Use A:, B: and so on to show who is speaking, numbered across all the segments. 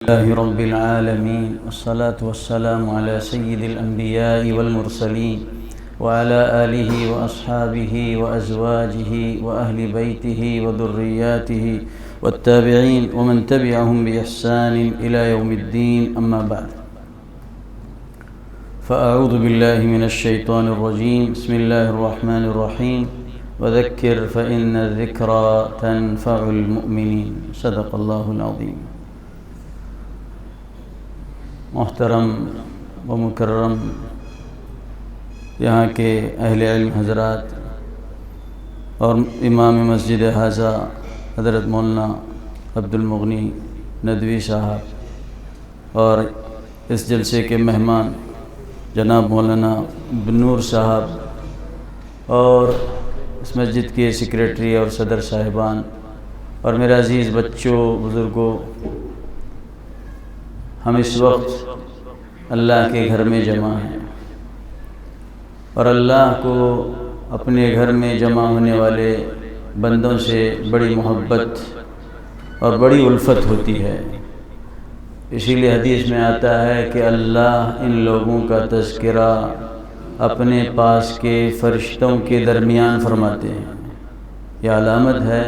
A: لله رب العالمين والصلاة والسلام على سيد الأنبياء والمرسلين وعلى آله وأصحابه وأزواجه وأهل بيته وذرياته والتابعين ومن تبعهم بإحسان إلى يوم الدين أما بعد فأعوذ بالله من الشيطان الرجيم بسم الله الرحمن الرحيم وذكر فإن الذكرى تنفع المؤمنين صدق الله العظيم۔ محترم و مکرم یہاں کے اہل علم حضرات اور امام مسجد حاضہ حضرت مولانا عبد المغنی ندوی صاحب اور اس جلسے کے مہمان جناب مولانا بن نور صاحب اور اس مسجد کے سیکریٹری اور صدر صاحبان اور میرے عزیز بچوں بزرگوں، ہم اس وقت اللہ کے گھر میں جمع ہیں اور اللہ کو اپنے گھر میں جمع ہونے والے بندوں سے بڑی محبت اور بڑی الفت ہوتی ہے۔ اسی لیے حدیث میں آتا ہے کہ اللہ ان لوگوں کا تذکرہ اپنے پاس کے فرشتوں کے درمیان فرماتے ہیں۔ یہ علامت ہے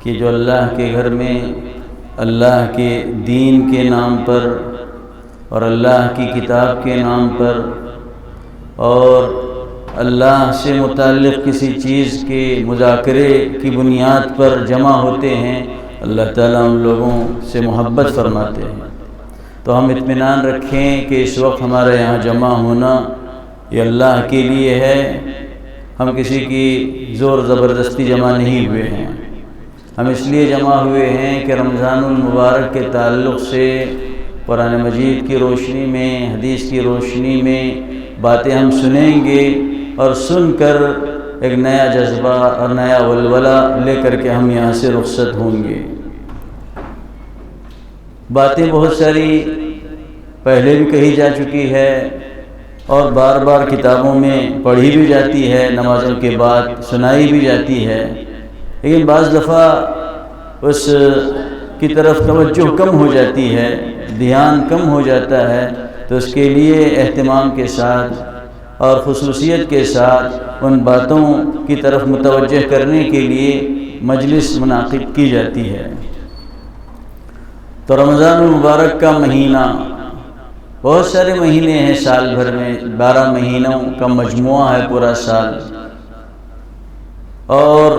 A: کہ جو اللہ کے گھر میں اللہ کے دین کے نام پر اور اللہ کی کتاب کے نام پر اور اللہ سے متعلق کسی چیز کے مذاکرے کی بنیاد پر جمع ہوتے ہیں، اللہ تعالیٰ ان لوگوں سے محبت فرماتے ہیں۔ تو ہم اطمینان رکھیں کہ اس وقت ہمارے یہاں جمع ہونا یہ اللہ کے لیے ہے، ہم کسی کی زور زبردستی جمع نہیں ہوئے ہیں۔ ہم اس لیے جمع ہوئے ہیں کہ رمضان المبارک کے تعلق سے قرآن مجید کی روشنی میں، حدیث کی روشنی میں باتیں ہم سنیں گے اور سن کر ایک نیا جذبہ اور نیا ولولہ لے کر کے ہم یہاں سے رخصت ہوں گے۔ باتیں بہت ساری پہلے بھی کہی جا چکی ہے اور بار بار کتابوں میں پڑھی بھی جاتی ہے، نمازوں کے بعد سنائی بھی جاتی ہے، لیکن بعض دفعہ اس کی طرف توجہ کم ہو جاتی ہے، دھیان کم ہو جاتا ہے، تو اس کے لیے اہتمام کے ساتھ اور خصوصیت کے ساتھ ان باتوں کی طرف متوجہ کرنے کے لیے مجلس منعقد کی جاتی ہے۔ تو رمضان المبارک کا مہینہ، بہت سارے مہینے ہیں سال بھر میں، 12 مہینوں کا مجموعہ ہے پورا سال، اور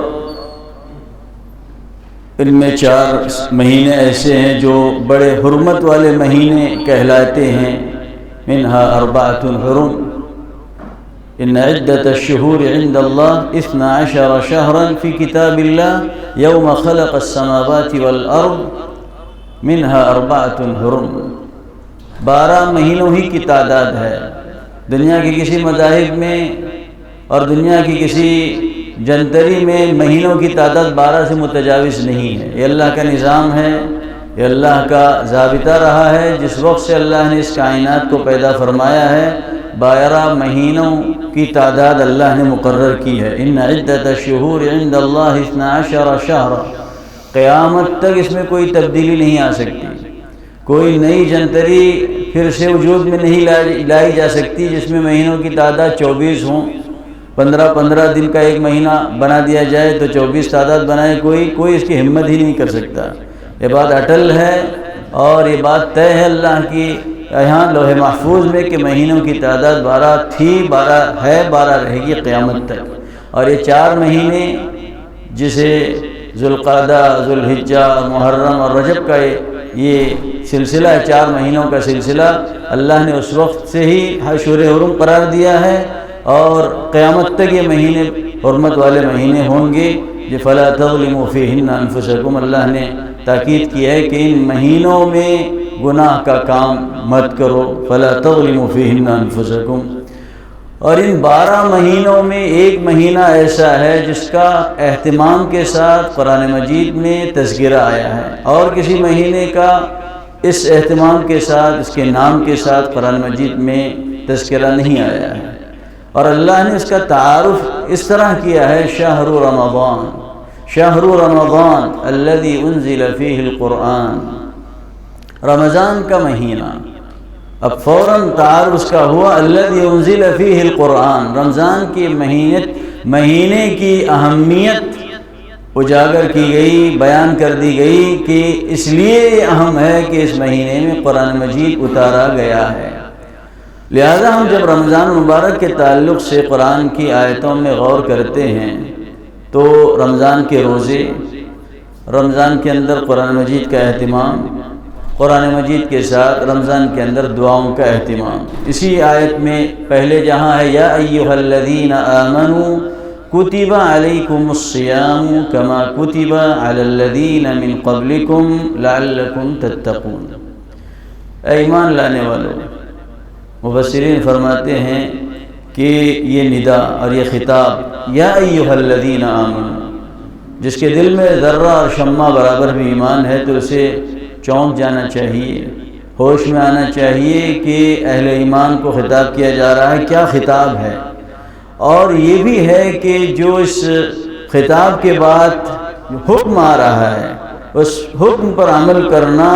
A: ان میں 4 مہینے ایسے ہیں جو بڑے حرمت والے مہینے کہلاتے ہیں۔ منہا 4 حرم، ان عدت الشہور عند اللہ 12 شہرا فی کتاب اللہ یوم خلق السماوات والارض منہا 4 حرم۔ 12 مہینوں ہی کی تعداد ہے۔ دنیا کے کسی مذاہب میں اور دنیا کی کسی جنتری میں مہینوں کی تعداد 12 سے متجاوز نہیں ہے۔ یہ اللہ کا نظام ہے، یہ اللہ کا ضابطہ رہا ہے۔ جس وقت سے اللہ نے اس کائنات کو پیدا فرمایا ہے، 12 مہینوں کی تعداد اللہ نے مقرر کی ہے۔ ان عدت الشہور عند اللہ 12 شہرا، قیامت تک اس میں کوئی تبدیلی نہیں آ سکتی، کوئی نئی جنتری پھر سے وجود میں نہیں لائی جا سکتی جس میں مہینوں کی تعداد 24 ہوں۔ 15 دن کا ایک مہینہ بنا دیا جائے تو 24 تعداد بنائے، کوئی اس کی ہمت ہی نہیں کر سکتا۔ یہ بات اٹل ہے اور یہ بات طے ہے اللہ کی یہاں لوح محفوظ میں کہ مہینوں کی تعداد 12 تھی، 12 ہے، 12 رہے گی قیامت تک۔ اور یہ 4 مہینے جسے ذوالقعدہ، ذوالحجہ، محرم اور رجب کا یہ سلسلہ ہے، 4 مہینوں کا سلسلہ، اللہ نے اس وقت سے ہی اشہر حرم قرار دیا ہے اور قیامت تک یہ مہینے حرمت والے مہینے ہوں گے۔ فَلَا تَظْلِمُوا فِيهِنَّ أَنفُسَكُمْ، اللہ نے تاکید کی ہے کہ ان مہینوں میں گناہ کا کام مت کرو۔ فَلَا تَظْلِمُوا فِيهِنَّ أَنفُسَكُمْ۔ اور ان 12 مہینوں میں ایک مہینہ ایسا ہے جس کا اہتمام کے ساتھ قرآن مجید میں تذکرہ آیا ہے، اور کسی مہینے کا اس اہتمام کے ساتھ، اس کے نام کے ساتھ قرآن مجید میں تذکرہ نہیں آیا ہے۔ اور اللہ نے اس کا تعارف اس طرح کیا ہے، شہر رمضان الذي انزل فيه القرآن، رمضان کا مہینہ اب فوراً تعارف اس کا ہوا الذی انزل فیہ القرآن، رمضان کے مہینے کی اہمیت اجاگر کی گئی، بیان کر دی گئی کہ اس لیے یہ اہم ہے کہ اس مہینے میں قرآن مجید اتارا گیا ہے۔ لہذا ہم جب رمضان مبارک کے تعلق سے قرآن کی آیتوں میں غور کرتے ہیں تو رمضان کے روزے، رمضان کے اندر قرآن مجید کا اہتمام، قرآن مجید کے ساتھ رمضان کے اندر دعاؤں کا اہتمام، اسی آیت میں پہلے جہاں ہے یا ایھا الذین آمنوا کتب علیکم الصیام کما کتب علی الذین من قبلکم لعلکم تتقون، اے ایمان لانے والوں، مفسرین فرماتے ہیں کہ یہ ندا اور یہ خطاب یا ایھا الذین آمنوا، جس کے دل میں ذرہ اور شمع برابر بھی ایمان ہے تو اسے چونک جانا چاہیے، ہوش میں آنا چاہیے کہ اہل ایمان کو خطاب کیا جا رہا ہے، کیا خطاب ہے، اور یہ بھی ہے کہ جو اس خطاب کے بعد حکم آ رہا ہے اس حکم پر عمل کرنا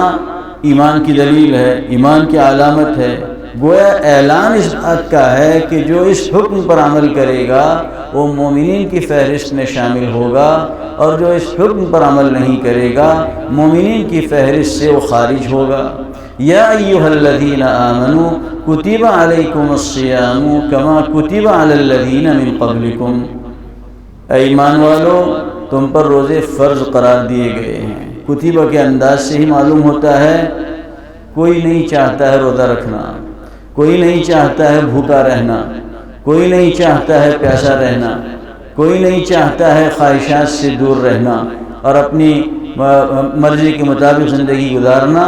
A: ایمان کی دلیل ہے، ایمان کی علامت ہے، گویا اعلان اس بات کا ہے کہ جو اس حکم پر عمل کرے گا وہ مومنین کی فہرست میں شامل ہوگا، اور جو اس حکم پر عمل نہیں کرے گا مومنین کی فہرست سے وہ خارج ہوگا۔ یا ایھا الذین آمنوا کتب علیکم الصیام کما کتب علی الذین من قبلکم، اے ایمان والو تم پر روزے فرض قرار دیے گئے ہیں۔ کتبہ کے انداز سے ہی معلوم ہوتا ہے کوئی نہیں چاہتا ہے روزہ رکھنا، کوئی نہیں چاہتا ہے بھوکا رہنا، کوئی نہیں چاہتا ہے پیاسا رہنا، کوئی نہیں چاہتا ہے خواہشات سے دور رہنا اور اپنی مرضی کے مطابق زندگی گزارنا۔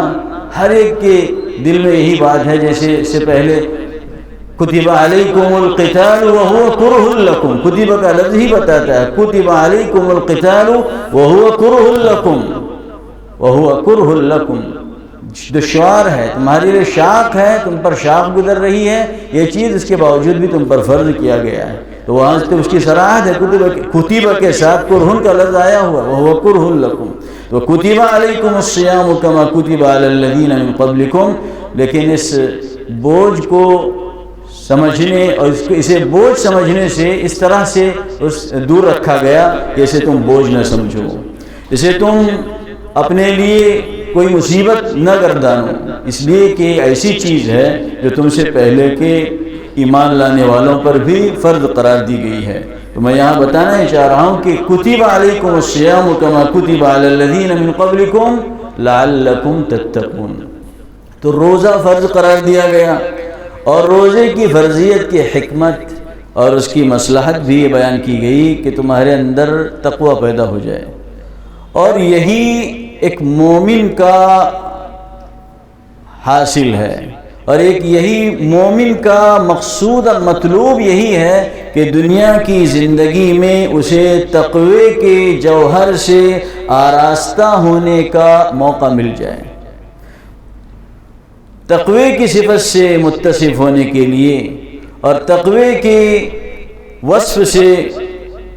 A: ہر ایک کے دل میں یہی بات ہے، جیسے اس سے پہلے کتب علیکم القتال وہو کرہ لکم، کتب کا لفظ ہی بتاتا ہے کتب علیکم القتال وہو کرہ لکم، وہو کرہ لکم، دشوار ہے تمہارے لیے، شاق ہے، تم پر شاق گزر رہی ہے یہ چیز، اس کے باوجود بھی تم پر فرض کیا گیا ہے، تو وہاں سے اس کی صراحت ہے کتب کے ساتھ کرہن کا لفظ آیا ہوا وہو کرہ لکم، تو کتب علیکم الصیام کما کتب علی الذین من قبلکم، لیکن اس بوجھ کو سمجھنے اور اسے بوجھ سمجھنے سے اس طرح سے دور رکھا گیا کہ اسے تم بوجھ نہ سمجھو، اسے تم اپنے لیے کوئی مصیبت نہ گردانو، اس لیے کہ ایسی چیز ہے جو تم سے پہلے کے ایمان لانے والوں پر بھی فرض قرار دی گئی ہے۔ تو میں یہاں بتانا ہی چاہ رہا ہوں کہ کتب علیکم الصیام کما کتب علی الذین من قبلکم لعلکم تتقون، تو روزہ فرض قرار دیا گیا، اور روزے کی فرضیت کی حکمت اور اس کی مصلحت بھی یہ بیان کی گئی کہ تمہارے اندر تقوی پیدا ہو جائے، اور یہی ایک مومن کا حاصل ہے، اور ایک یہی مومن کا مقصود اور مطلوب یہی ہے کہ دنیا کی زندگی میں اسے تقوی کے جوہر سے آراستہ ہونے کا موقع مل جائے، تقوی کی صفت سے متصف ہونے کے لیے اور تقوی کے وصف سے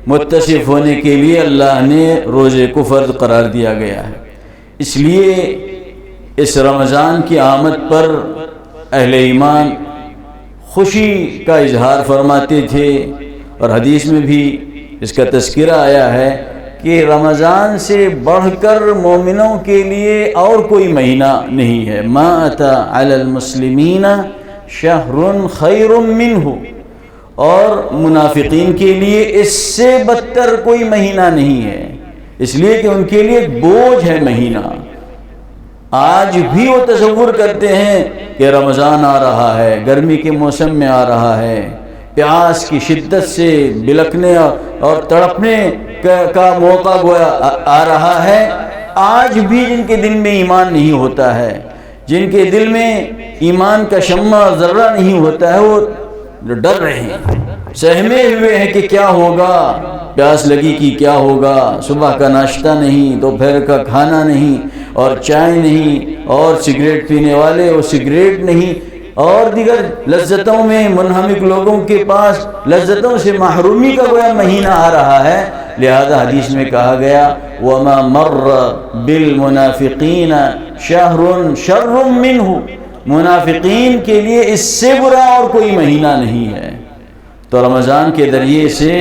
A: متصف ہونے کے لیے اللہ نے روزے کو فرض قرار دیا گیا ہے۔ اس لیے اس رمضان کی آمد پر اہل ایمان خوشی کا اظہار فرماتے تھے، اور حدیث میں بھی اس کا تذکرہ آیا ہے کہ رمضان سے بڑھ کر مومنوں کے لیے اور کوئی مہینہ نہیں ہے، ما اتی علی المسلمین شہر خیر منہ، اور منافقین کے لیے اس سے بدتر کوئی مہینہ نہیں ہے، اس لیے کہ ان کے لیے بوجھ ہے مہینہ۔ آج بھی وہ تصور کرتے ہیں کہ رمضان آ رہا ہے، گرمی کے موسم میں آ رہا ہے، پیاس کی شدت سے بلکنے اور تڑپنے کا موقع گویا آ رہا ہے۔ آج بھی جن کے دل میں ایمان نہیں ہوتا ہے، جن کے دل میں ایمان کا شمع ذرہ نہیں ہوتا ہے، وہ ڈر رہے ہیں، سہمے ہوئے ہیں کہ کیا ہوگا، پیاس لگی کہ کیا ہوگا، صبح کا ناشتہ نہیں، دوپہر کا کھانا نہیں، اور چائے نہیں، اور سگریٹ پینے والے وہ سگریٹ نہیں، اور دیگر لذتوں میں منہمک لوگوں کے پاس لذتوں سے محرومی کا گویا مہینہ آ رہا ہے۔ لہذا حدیث میں کہا گیا وَمَا مَرَّ بِالْمُنَافِقِينَ شہر شر منہ، منافقین کے لیے اس سے برا اور کوئی مہینہ نہیں ہے۔ تو رمضان کے ذریعے سے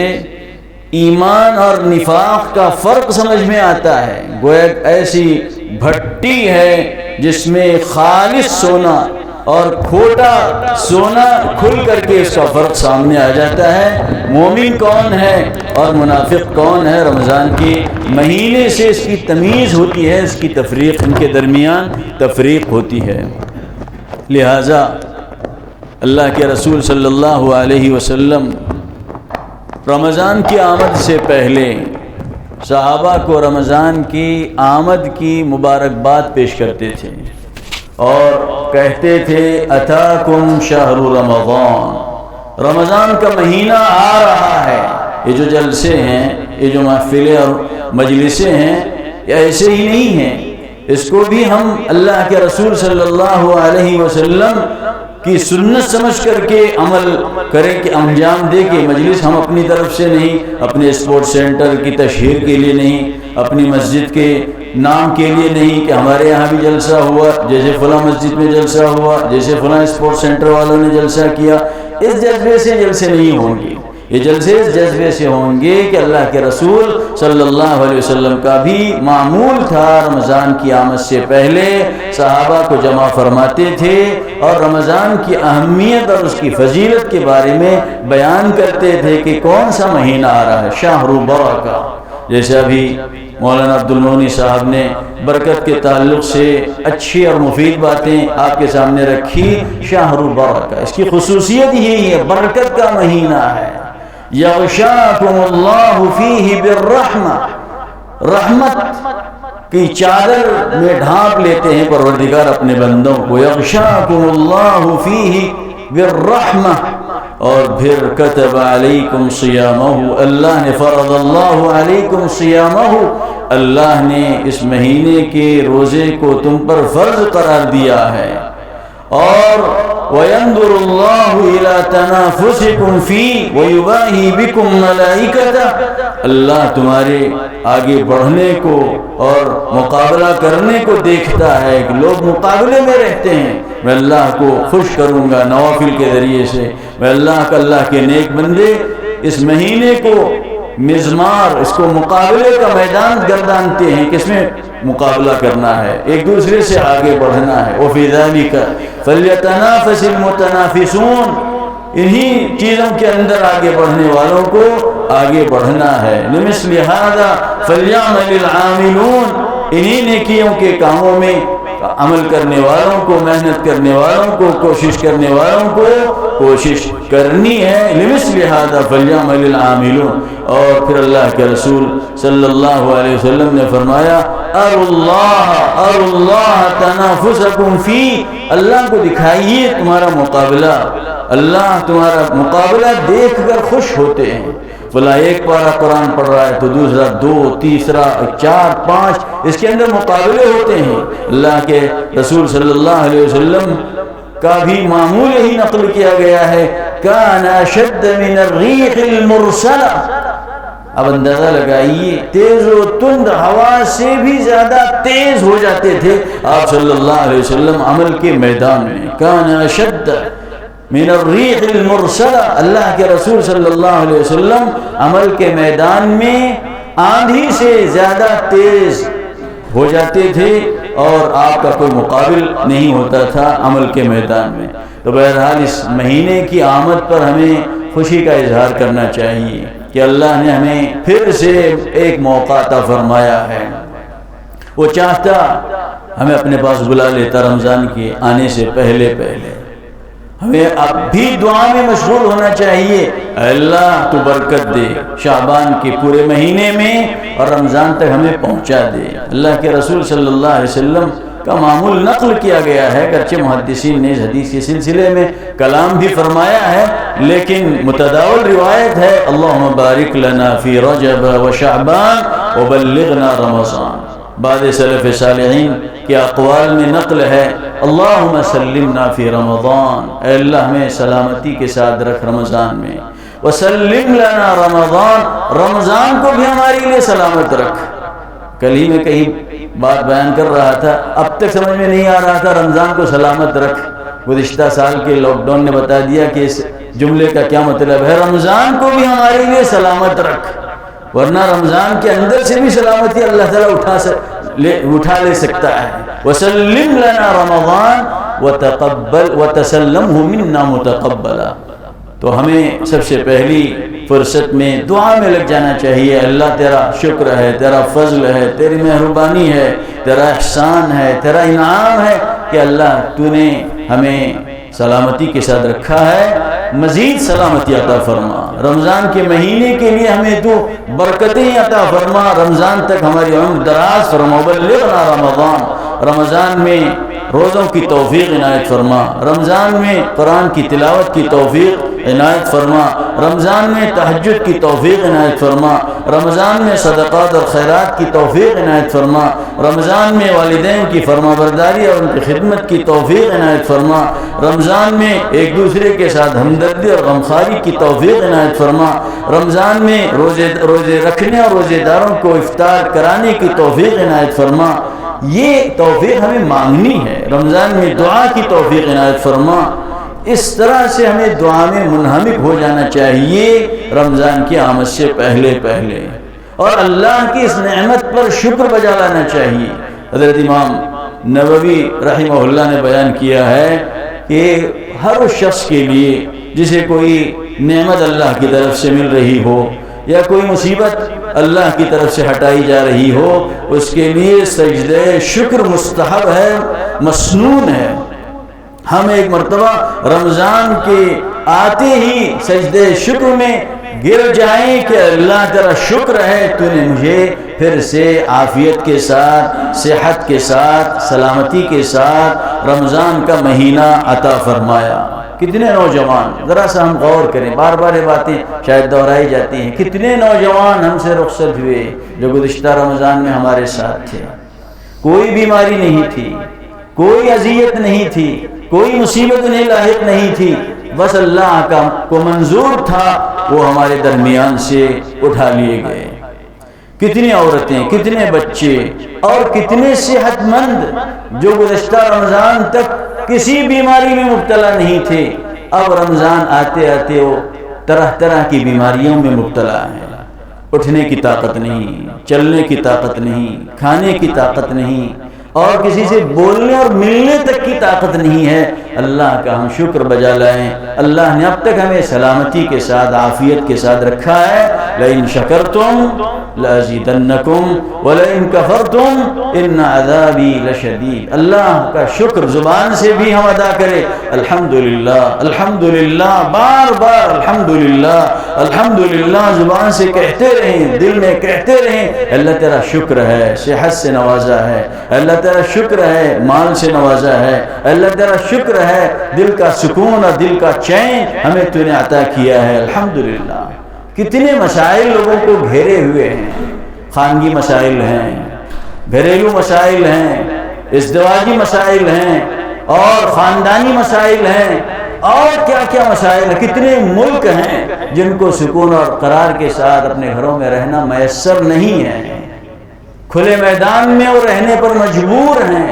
A: ایمان اور نفاق کا فرق سمجھ میں آتا ہے۔ گویا ایک ایسی بھٹی ہے جس میں خالص سونا اور کھوٹا سونا کھل کر کے اس کا فرق سامنے آ جاتا ہے۔ مومن کون ہے اور منافق کون ہے، رمضان کے مہینے سے اس کی تمیز ہوتی ہے، اس کی تفریق، ان کے درمیان تفریق ہوتی ہے۔ لہٰذا اللہ کے رسول صلی اللہ علیہ وسلم رمضان کی آمد سے پہلے صحابہ کو رمضان کی آمد کی مبارکباد پیش کرتے تھے اور کہتے تھے اتاکم شہر رمضان، رمضان کا مہینہ آ رہا ہے۔ یہ جو جلسے ہیں، یہ جو محفلیں اور مجلسیں ہیں، یہ ایسے ہی نہیں ہیں، اس کو بھی ہم اللہ کے رسول صلی اللہ علیہ وسلم کی سنت سمجھ کر کے عمل کریں کہ انجام دے کہ مجلس ہم اپنی طرف سے نہیں، اپنے اسپورٹ سینٹر کی تشہیر کے لیے نہیں، اپنی مسجد کے نام کے لیے نہیں کہ ہمارے یہاں بھی جلسہ ہوا، جیسے فلاں مسجد میں جلسہ ہوا، جیسے فلاں اسپورٹ سینٹر والوں نے جلسہ کیا، اس جذبے سے جلسے نہیں ہوں گے۔ یہ جلسے اس جذبے سے ہوں گے کہ اللہ کے رسول صلی اللہ علیہ وسلم کا بھی معمول تھا رمضان کی آمد سے پہلے صحابہ کو جمع فرماتے تھے اور رمضان کی اہمیت اور اس کی فضیلت کے بارے میں بیان کرتے تھے کہ کون سا مہینہ آ رہا ہے، شہر برکہ۔ جیسے ابھی مولانا عبد المغنی صاحب نے برکت کے تعلق سے اچھی اور مفید باتیں آپ کے سامنے رکھی۔ شہر برکہ، اس کی خصوصیت یہی ہے، برکت کا مہینہ ہے۔ یغشاکم اللہ فیہ بالرحمہ، رحمت کی چادر میں ڈھانپ لیتے ہیں پروردگار اپنے بندوں کو۔ یغشاکم اللہ فیہ بالرحمہ، اور پھر کتب علیکم صیامہ، اللہ نے فرض اللہ علیکم صیامہ، اللہ نے اس مہینے کے روزے کو تم پر فرض قرار دیا ہے۔ اور وَيَنْظُرُ اللَّهُ إِلَىٰ تَنَافُسِكُمْ فِيهِ وَيُبَاهِي بِكُمْ مَلَائِكَتَهُ، اللہ تمہارے آگے بڑھنے کو اور مقابلہ کرنے کو دیکھتا ہے کہ لوگ مقابلے میں رہتے ہیں، میں اللہ کو خوش کروں گا نوافل کے ذریعے سے، میں اللہ کے نیک بندے اس مہینے کو مزمار، اس کو مقابلے کا میدان گردانتے ہیں، کس میں مقابلہ کرنا ہے، ایک دوسرے سے آگے بڑھنا ہے۔ وَفِي ذَلِكَ فَلْيَتَنَافَسِ الْمُتَنَافِسُونَ، انہی چیزوں کے اندر آگے بڑھنے والوں کو آگے بڑھنا ہے۔ لِمِثْلِ هَذَا فَلْيَعْمَلِ الْعَامِلُونَ، انہی نیکیوں کے کاموں میں عمل کرنے والوں کو، محنت کرنے والوں کو، کوشش کرنے والوں کو کوشش کرنی ہے۔ لِمِثْلِ هَذَا فَلْيَعْمَلِ الْعَامِلُونَ۔ اور پھر اللہ کے رسول صلی اللہ علیہ وسلم نے فرمایا اروا اللہ تنافسکم فی، اللہ کو دکھائیے تمہارا مقابلہ، اللہ تمہارا مقابلہ دیکھ کر خوش ہوتے ہیں۔ بلا ایک پارہ قرآن پڑھ رہا ہے تو دوسرا 2، تیسرا 4، 5، اس کے اندر مقابلے ہوتے ہیں۔ اللہ کے رسول صلی اللہ علیہ وسلم کا بھی معمول یہی نقل کیا گیا ہے، کان اشد من الریح المرسلہ، اب اندازہ لگائیے تیز و تند ہوا سے بھی زیادہ تیز ہو جاتے تھے آپ صلی اللہ علیہ وسلم عمل کے میدان میں۔ کان اشد من الریح المرسلہ، اللہ کے رسول صلی اللہ علیہ وسلم عمل کے میدان میں آندھی سے زیادہ تیز ہو جاتے تھے اور آپ کا کوئی مقابل نہیں ہوتا تھا عمل کے میدان میں۔ تو بہرحال اس مہینے کی آمد پر ہمیں خوشی کا اظہار کرنا چاہیے کہ اللہ نے ہمیں پھر سے ایک موقع عطا فرمایا ہے۔ وہ چاہتا ہمیں اپنے پاس بلا لیتا رمضان کے آنے سے پہلے ہمیں اب بھی دعا میں مشغول ہونا چاہیے، اے اللہ تو برکت دے شعبان کے پورے مہینے میں اور رمضان تک ہمیں پہنچا دے۔ اللہ کے رسول صلی اللہ علیہ وسلم کا معمول نقل کیا گیا ہے، اگرچہ محدثین نے اس حدیث کے سلسلے میں کلام بھی فرمایا ہے، لیکن متداول روایت ہے اللہم بارک لنا فی رجب و شعبان وبلغنا رمضان۔ بعد سلف صالحین کے اقوال میں نقل ہے اللہم سلمنا فی رمضان، اے اللہ ہمیں سلامتی کے ساتھ رکھ رمضان میں، وسلم لنا رمضان، رمضان کو بھی ہمارے لیے سلامت رکھ۔ کل ہی میں کہیں بات بیان کر رہا تھا، اب تک سمجھ میں نہیں آ رہا تھا رمضان کو سلامت رکھ، گزشتہ سال کے لاک ڈاؤن نے بتا دیا کہ اس جملے کا کیا مطلب ہے۔ رمضان کو بھی ہمارے لیے سلامت رکھ، ورنہ رمضان کے اندر سے بھی سلامتی اللہ تعالیٰ اٹھا لے سکتا ہے۔ وَسَلِّمْ لَنَا رَمَضَانَ وَتَسَلَّمْهُ مِنَّا مُتَقَبَّلًا۔ تو ہمیں سب سے پہلی فرصت میں دعا میں لگ جانا چاہیے۔ اللہ تیرا شکر ہے، تیرا فضل ہے، تیری مہربانی ہے، تیرا احسان ہے، تیرا انعام ہے کہ اللہ تو نے ہمیں سلامتی کے ساتھ رکھا ہے، مزید سلامتی عطا فرما۔ رمضان کے مہینے کے لیے ہمیں تو برکتیں عطا فرما، رمضان تک ہماری عمر دراز فرما۔ بلغنا رمضان، رمضان میں روزوں کی توفیق عنایت فرما، رمضان میں قرآن کی تلاوت کی توفیق عنایت فرما، رمضان میں تہجد کی توفیق عنایت فرما، رمضان میں صدقات اور خیرات کی توفیق عنایت فرما، رمضان میں والدین کی فرما برداری اور ان کی خدمت کی توفیق عنایت فرما، رمضان میں ایک دوسرے کے ساتھ ہمدردی اور غمخواری کی توفیق عنایت فرما، رمضان میں روزے رکھنے اور روزے داروں کو افطار کرانے کی توفیق عنایت فرما۔ یہ توفیق ہمیں مانگنی ہے، رمضان میں دعا کی توفیق عنایت فرما۔ اس طرح سے ہمیں دعا میں منہمک ہو جانا چاہیے رمضان کی آمد سے پہلے پہلے، اور اللہ کی اس نعمت پر شکر بجا لانا چاہیے۔ حضرت امام نووی رحمہ اللہ نے بیان کیا ہے کہ ہر اس شخص کے لیے جسے کوئی نعمت اللہ کی طرف سے مل رہی ہو یا کوئی مصیبت اللہ کی طرف سے ہٹائی جا رہی ہو، اس کے لیے سجدہ شکر مستحب ہے، مسنون ہے۔ ہم ایک مرتبہ رمضان کے آتے ہی سجدہ شکر میں گر جائیں کہ اللہ تیرا شکر ہے تو نے مجھے پھر سے عافیت کے ساتھ، صحت کے ساتھ، سلامتی کے ساتھ رمضان کا مہینہ عطا فرمایا۔ کتنے نوجوان، ذرا سا ہم غور کریں، بار بار یہ باتیں شاید دہرائی جاتی ہیں، کتنے نوجوان ہم سے رخصت ہوئے جو گزشتہ رمضان میں ہمارے ساتھ تھے۔ کوئی بیماری نہیں تھی، کوئی اذیت نہیں تھی، کوئی مصیبت انہیں لاحق نہیں تھی، بس اللہ کا کو منظور تھا وہ ہمارے درمیان سے اٹھا لیے گئے۔ کتنی عورتیں، کتنے بچے اور کتنے صحت مند جو گزشتہ رمضان تک کسی بیماری میں مبتلا نہیں تھے، اب رمضان آتے آتے وہ طرح طرح کی بیماریوں میں مبتلا ہیں۔ اٹھنے کی طاقت نہیں، چلنے کی طاقت نہیں، کھانے کی طاقت نہیں، اور کسی سے بولنے اور ملنے تک کی طاقت نہیں ہے۔ اللہ کا ہم شکر بجا لائیں، اللہ نے اب تک ہمیں سلامتی کے ساتھ، عافیت کے ساتھ رکھا ہے۔ لئن شکرتم لازیدنکم ولئن کفرتم ان عذابی لشدید۔ اللہ کا شکر زبان سے بھی ہم ادا کریں، الحمدللہ الحمدللہ، بار بار الحمدللہ الحمدللہ زبان سے کہتے رہیں، دل میں کہتے رہیں، اللہ تیرا شکر ہے، صحت سے نوازا ہے، اللہ تیرا شکر ہے، مال سے نوازا ہے، اللہ تیرا شکر ہے، دل کا سکون اور دل کا چین ہمیں تو نے عطا کیا ہے، الحمدللہ۔ کتنے مسائل لوگوں کو گھیرے ہوئے ہیں، خانگی مسائل ہیں، گھریلو مسائل ہیں، ازدواجی مسائل ہیں، اور خاندانی مسائل ہیں، اور کیا کیا مسائل ہیں۔ کتنے ملک ہیں جن کو سکون اور قرار کے ساتھ اپنے گھروں میں رہنا میسر نہیں ہے، کھلے میدان میں وہ رہنے پر مجبور ہیں،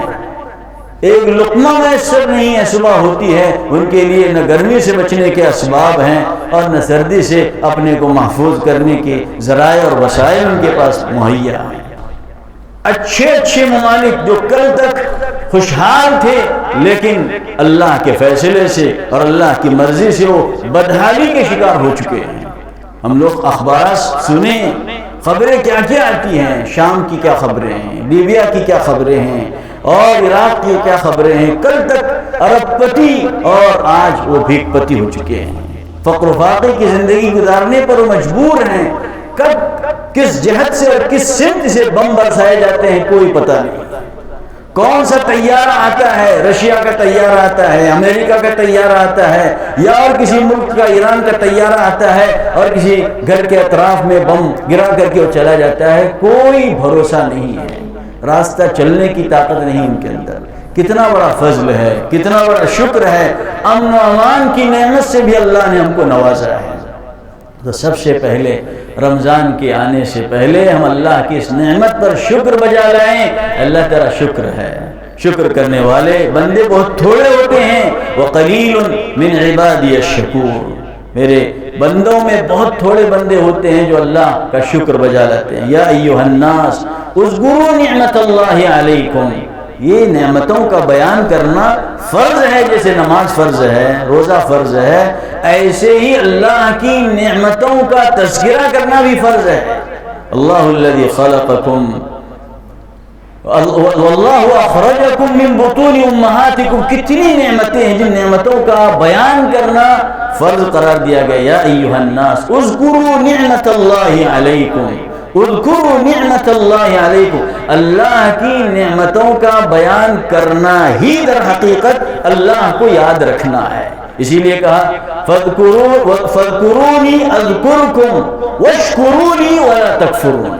A: ایک لقمہ میسر نہیں ہے، صبح ہوتی ہے ان کے لیے نہ گرمی سے بچنے کے اسباب ہیں اور نہ سردی سے اپنے کو محفوظ کرنے کے ذرائع اور وسائل ان کے پاس مہیا ہیں۔ اچھے اچھے ممالک جو کل تک خوشحال تھے لیکن اللہ کے فیصلے سے اور اللہ کی مرضی سے وہ بدحالی کے شکار ہو چکے ہیں۔ ہم لوگ اخبارات سنیں، خبریں کیا کیا آتی ہیں، شام کی کیا خبریں ہیں، لیبیا کی کیا خبریں ہیں، اور عراق کی کیا خبریں ہیں۔ کل تک ارب پتی اور آج وہ بھیک پتی ہو چکے ہیں، فقر و فاقے کی زندگی گزارنے پر وہ مجبور ہیں۔ کب کس جہت سے اور کس سمت سے بم برسائے جاتے ہیں کوئی پتہ نہیں، کون سا طیارہ آتا ہے، رشیا کا طیارہ آتا ہے، امریکہ کا طیارہ آتا ہے، یا اور کسی ملک کا، ایران کا طیارہ آتا ہے اور کسی گھر کے اطراف میں بم گرا کر کے وہ چلا جاتا ہے، کوئی بھروسہ نہیں ہے، راستہ چلنے کی طاقت نہیں ان کے اندر۔ کتنا بڑا فضل ہے، کتنا بڑا شکر ہے، امن و امان کی نعمت سے بھی اللہ نے ہم کو نوازا ہے۔ تو سب سے پہلے رمضان کے آنے سے پہلے ہم اللہ کی اس نعمت پر شکر بجا لائیں. اللہ تیرا شکر ہے. شکر کرنے والے بندے بہت تھوڑے ہوتے ہیں. وَقَلِيلٌ مِّنْ عِبَادِيَ الشَّكُورُ. میرے بندوں میں بہت تھوڑے بندے ہوتے ہیں جو اللہ کا شکر بجا لاتے ہیں. یا ایھا الناس اذکروا نعمت اللہ علیکم. یہ نعمتوں کا بیان کرنا فرض ہے. جیسے نماز فرض ہے, روزہ فرض ہے, ایسے ہی اللہ کی نعمتوں کا تذکرہ کرنا بھی فرض ہے. اللہ الذی خلقکم واللہ اخرجکم من بطون امہاتکم. کتنی نعمتیں ہیں جن نعمتوں کا بیان کرنا فرض قرار دیا گیا. یا ایھا الناس اذکروا نعمت اللہ علیکم. اذکروا نعمت اللہ علیکم. اللہ کی نعمتوں کا بیان کرنا ہی در حقیقت اللہ کو یاد رکھنا ہے. اسی لیے کہا فاذکرونی اذکرکم واشکرونی ولا تکفرون.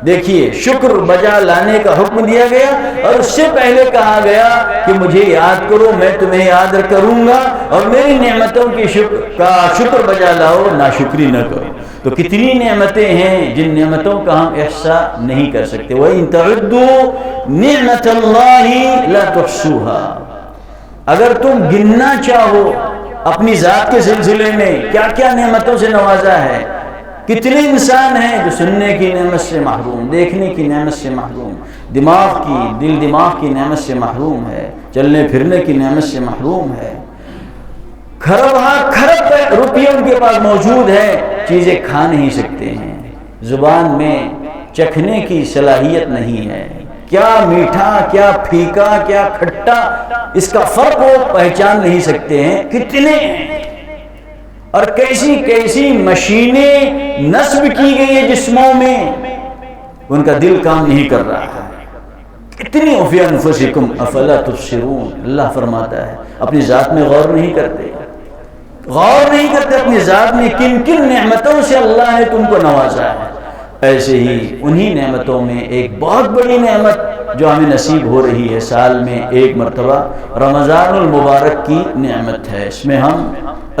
A: دیکھیے شکر بجا لانے کا حکم دیا گیا اور اس سے پہلے کہا گیا کہ مجھے یاد کرو, میں تمہیں یاد کروں گا, اور میری نعمتوں کی شکر بجا لاؤ, ناشکری نہ کرو. تو کتنی نعمتیں ہیں جن نعمتوں کا ہم احصاء نہیں کر سکتے. وَإِن تَعُدُّوا نِعْمَةَ اللَّهِ لَا تُحْصُوهَا. اگر تم گننا چاہو اپنی ذات کے سلسلے میں کیا کیا نعمتوں سے نوازا ہے. کتنے انسان ہیں جو سننے کی نعمت سے محروم, دیکھنے کی نعمت سے محروم, دل دماغ کی نعمت سے محروم ہے, چلنے پھرنے کی نعمت سے محروم ہے. کھرب روپیے ان کے پاس موجود ہے, چیزیں کھا نہیں سکتے ہیں, زبان میں چکھنے کی صلاحیت نہیں ہے. کیا میٹھا, کیا پھیکا, کیا کھٹا, اس کا فرق وہ پہچان نہیں سکتے ہیں. کتنے ہیں اور کیسی کیسی مشینیں نصب کی گئی ہیں جسموں میں, ان کا دل کام نہیں کر رہا ہے. کتنی فی انفسکم افلا تبصرون. اللہ فرماتا ہے اپنی ذات میں غور نہیں کرتے اپنی ذات میں کن کن نعمتوں سے اللہ نے تم کو نوازا ہے. ایسے ہی انہی نعمتوں میں ایک بہت بڑی نعمت جو ہمیں نصیب ہو رہی ہے سال میں ایک مرتبہ, رمضان المبارک کی نعمت ہے. اس میں ہم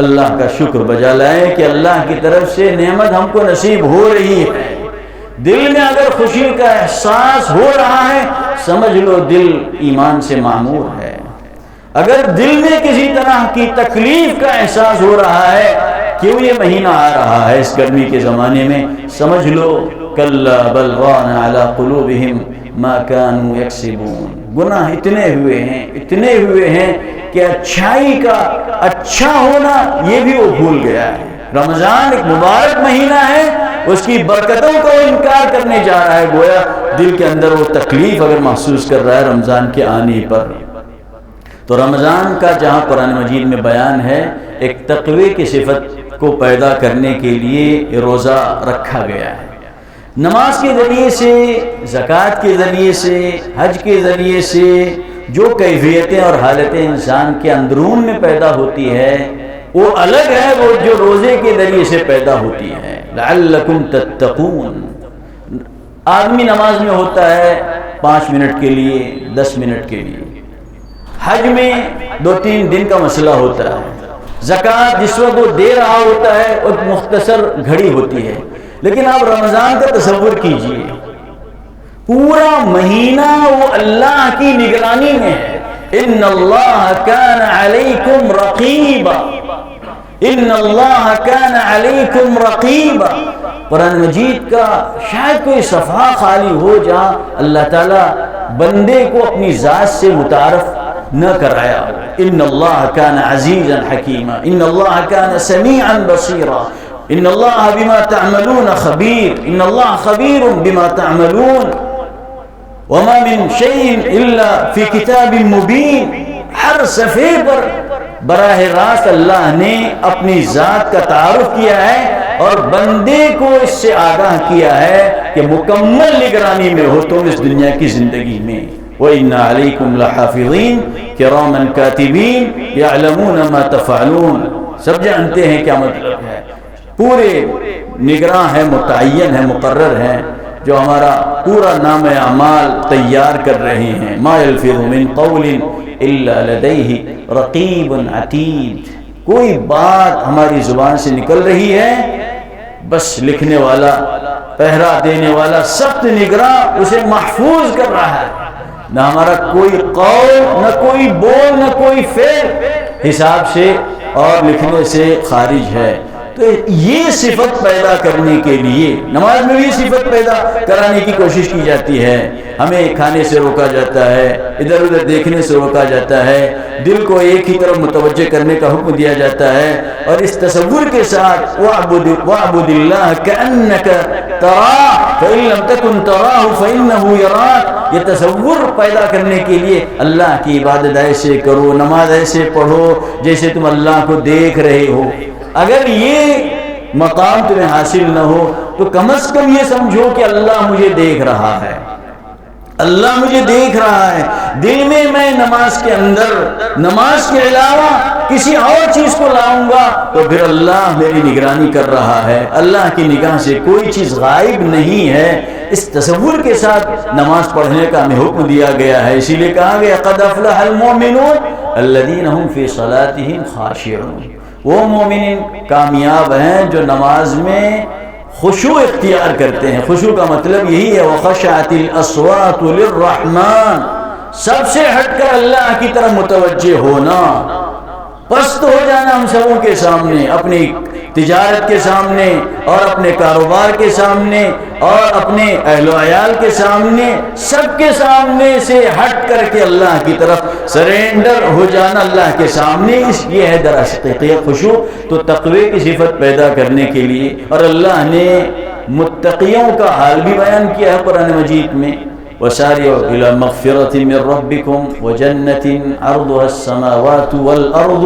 A: اللہ کا شکر بجا لائیں کہ اللہ کی طرف سے نعمت ہم کو نصیب ہو رہی ہے. دل میں اگر خوشی کا احساس ہو رہا ہے سمجھ لو دل ایمان سے معمور ہے. اگر دل میں کسی طرح کی تکلیف کا احساس ہو رہا ہے کیوں یہ مہینہ آ رہا ہے اس گرمی کے زمانے میں, سمجھ لو کلا بل ران علی قلوبہم ما كانوا یکسبون. گناہ اتنے ہوئے ہیں کہ اچھائی کا اچھا ہونا یہ بھی وہ بھول گیا ہے. رمضان ایک مبارک مہینہ ہے, اس کی برکتوں کو انکار کرنے جا رہا ہے. گویا دل کے اندر وہ تکلیف اگر محسوس کر رہا ہے رمضان کے آنے پر. تو رمضان کا جہاں قرآن مجید میں بیان ہے ایک تقوی کی صفت کو پیدا کرنے کے لیے روزہ رکھا گیا ہے. نماز کے ذریعے سے, زکوٰۃ کے ذریعے سے, حج کے ذریعے سے جو کیفیتیں اور حالتیں انسان کے اندرون میں پیدا ہوتی ہے وہ الگ ہے وہ جو روزے کے ذریعے سے پیدا ہوتی ہے. لعلکم تتقون. آدمی نماز میں ہوتا ہے 5 منٹ کے لیے, 10 منٹ کے لیے. حج میں 2-3 دن کا مسئلہ ہوتا ہے. زکوٰۃ جس وقت وہ دے رہا ہوتا ہے ایک مختصر گھڑی ہوتی ہے. لیکن آپ رمضان کا تصور کیجئے, پورا مہینہ وہ اللہ کی نگرانی میں ہے. ان اللہ کان علیکم رقیبا, ان اللہ کان علیکم رقیبا. قرآن مجید کا شاید کوئی صفحہ خالی ہو جہاں اللہ تعالیٰ بندے کو اپنی ذات سے متعارف نہ کرایا. ان اللہ کان عزیزا حکیما, ان اللہ کان سمیعا بصیرا, ان اللہ بما تعملون خبیر, ان اللہ خبیر بما تعملون, وما من شیء الا فی کتاب مبین. ہر صفحے پر براہ راست اللہ نے اپنی ذات کا تعارف کیا ہے اور بندے کو اس سے آگاہ کیا ہے کہ مکمل نگرانی میں ہو تم اس دنیا کی زندگی میں. وَإِنَّ عَلَيْكُمْ لَحَافِظِينَ كِرَامًا كَاتِبِينَ يَعْلَمُونَ مَا تَفْعَلُونَ. سب جانتے ہیں کیا مطلب ہے. پورے نگراں ہیں, متعین ہیں, مقرر ہیں, جو ہمارا پورا نام اعمال تیار کر رہے ہیں. ما يلفظ من قول الا لديه رقیب عتید. کوئی بات ہماری زبان سے نکل رہی ہے بس لکھنے والا، پہرا دینے والا، سخت نگراں اسے محفوظ کر رہا ہے۔ نہ ہمارا کوئی قول، نہ کوئی بول، نہ کوئی فعل حساب سے اور لکھنے سے خارج ہے۔ تو یہ صفت پیدا کرنے کے لیے نماز میں بھی صفت پیدا کرانے کی کوشش کی جاتی ہے۔ ہمیں کھانے سے روکا جاتا ہے، ادھر ادھر دیکھنے سے روکا جاتا ہے، دل کو ایک ہی طرف متوجہ کرنے کا حکم دیا جاتا ہے، اور اس تصور کے ساتھ وَاعْبُدِ اللَّهَ كَأَنَّكَ تَرَاهُ فَإِن لَّمْ تَكُن تَرَاهُ فَإِنَّهُ يَرَاكَ۔ یہ تصور پیدا کرنے کے لیے اللہ کی عبادت ایسے کرو، نماز ایسے پڑھو جیسے تم اللہ کو دیکھ رہے ہو۔ اگر یہ مقام تمہیں حاصل نہ ہو تو کم از کم یہ سمجھو کہ اللہ مجھے دیکھ رہا ہے، اللہ مجھے دیکھ رہا ہے۔ دل میں میں نماز کے اندر نماز کے علاوہ کسی اور چیز کو لاؤں گا تو پھر اللہ میری نگرانی کر رہا ہے، اللہ کی نگاہ سے کوئی چیز غائب نہیں ہے۔ اس تصور کے ساتھ نماز پڑھنے کا ہمیں حکم دیا گیا ہے۔ اسی لیے کہا گیا قد افلح المؤمنون الذین هم فی صلاتهم خاشعون۔ وہ مومنین کامیاب ہیں جو نماز میں خشوع اختیار کرتے ہیں۔ خشوع کا مطلب یہی ہے وَخَشَعَتِ الْأَصْوَاتُ لِلرَّحْمَنِ، سب سے ہٹ کر اللہ کی طرف متوجہ ہونا، پست ہو جانا ہم سبوں کے سامنے، اپنی تجارت کے سامنے اور اپنے کاروبار کے سامنے اور اپنے اہل و عیال کے سامنے، سب کے سامنے سے ہٹ کر کے اللہ کی طرف سرینڈر ہو جانا اللہ کے سامنے۔ اس یہ ہے دراصل خشوع۔ تو تقوی کی صفت پیدا کرنے کے لیے، اور اللہ نے متقیوں کا حال بھی بیان کیا ہے قرآن مجید میں، وَسَارِعُوا إِلَى مَغْفِرَةٍ مِّن رَّبِّكُمْ وَجَنَّةٍ عَرْضُهَا السَّمَاوَاتُ وَالْأَرْضُ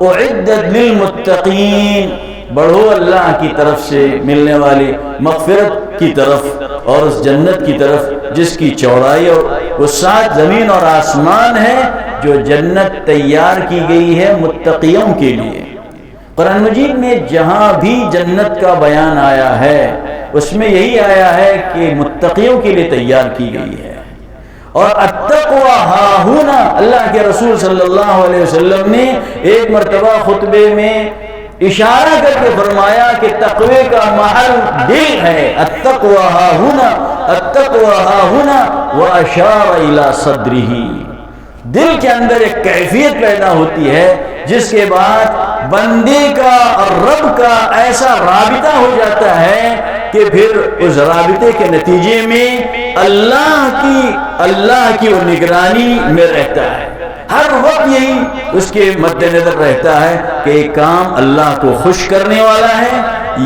A: أُعِدَّتْ لِلْمُتَّقِينَ۔ بڑھو اللہ کی طرف سے ملنے والی مغفرت کی طرف اور اس جنت کی طرف جس کی چوڑائی اور وسعت زمین اور آسمان ہے، جو جنت تیار کی گئی ہے متقیوں کے لیے۔ قرآن مجید میں جہاں بھی جنت کا بیان آیا ہے اس میں یہی آیا ہے کہ متقیوں کے لیے تیار کی گئی ہے۔ اور التقوی ہاہنا، اللہ کے رسول صلی اللہ علیہ وسلم نے ایک مرتبہ خطبے میں اشارہ کر کے فرمایا کہ تقوی کا محل دل ہے۔ التقوی ہاہنا، التقوی ہاہنا، واشار الی صدرہ۔ دل کے اندر ایک کیفیت پیدا ہوتی ہے جس کے بعد بندے کا اور رب کا ایسا رابطہ ہو جاتا ہے کہ پھر اس رابطے کے نتیجے میں اللہ کی وہ نگرانی میں رہتا ہے۔ ہر وقت یہی اس کے مد نظر رہتا ہے کہ ایک کام اللہ کو خوش کرنے والا ہے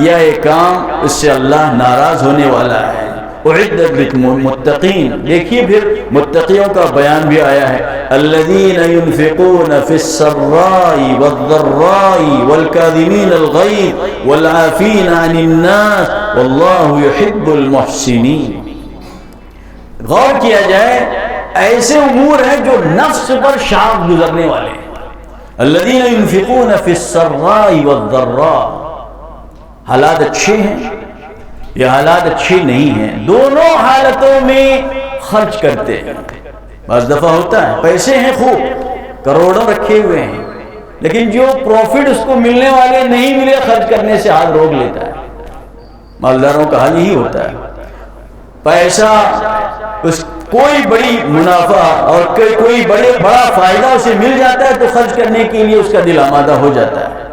A: یا ایک کام اس سے اللہ ناراض ہونے والا ہے۔ اعدت للمتقین، دیکھیے پھر متقیوں کا بیان بھی آیا ہے، الذین ينفقون فی السراء والضراء والکاظمین الغیظ والعافین عن الناس واللہ یحب المحسنین۔ غور کیا جائے ایسے امور ہیں جو نفس پر شاخ گزرنے والے ہیں۔ الذین ينفقون فی السراء والضراء، حالات اچھے ہیں، یہ حالات اچھے نہیں ہیں، دونوں حالتوں میں خرچ کرتے ہیں۔ بعض دفعہ ہوتا ہے پیسے ہیں خوب، کروڑوں رکھے ہوئے ہیں، لیکن جو پروفٹ اس کو ملنے والے نہیں ملے خرچ کرنے سے ہاتھ روک لیتا ہے۔ مالداروں کا حال یہی ہوتا ہے، پیسہ کوئی بڑی منافع اور کوئی بڑا فائدہ اسے مل جاتا ہے تو خرچ کرنے کے لیے اس کا دل آمادہ ہو جاتا ہے۔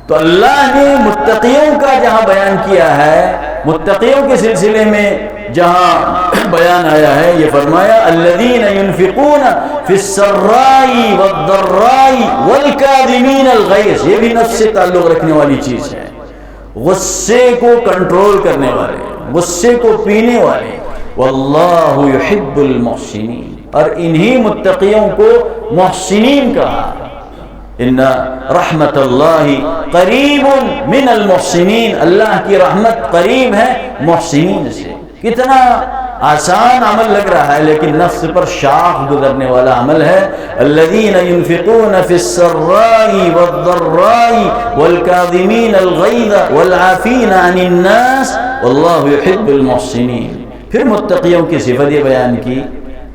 A: تو اللہ نے متقیوں کا جہاں بیان کیا ہے، متقیوں کے سلسلے میں جہاں بیان آیا ہے، یہ فرمایا الذین ينفقون فی السراء والضراء والکاظمین الغیظ۔ یہ بھی نفس سے تعلق رکھنے والی چیز ہے، غصے کو کنٹرول کرنے والے، غصے کو پینے والے۔ واللہ یحب المحسنین، اور انہی متقیوں کو محسنین کہا۔ ان رحمت اللہ قریب من المحسنین، اللہ کی رحمت قریب ہے محسنین سے۔ کتنا آسان عمل لگ رہا ہے لیکن نفس پر شاخ گزرنے والا عمل ہے۔ الذین ينفقون فی السراء والضراء والکاظمین الغیظ والعافین عن الناس واللہ یحب المحسنین۔ پھر متقیوں کی صفت یہ بیان کی،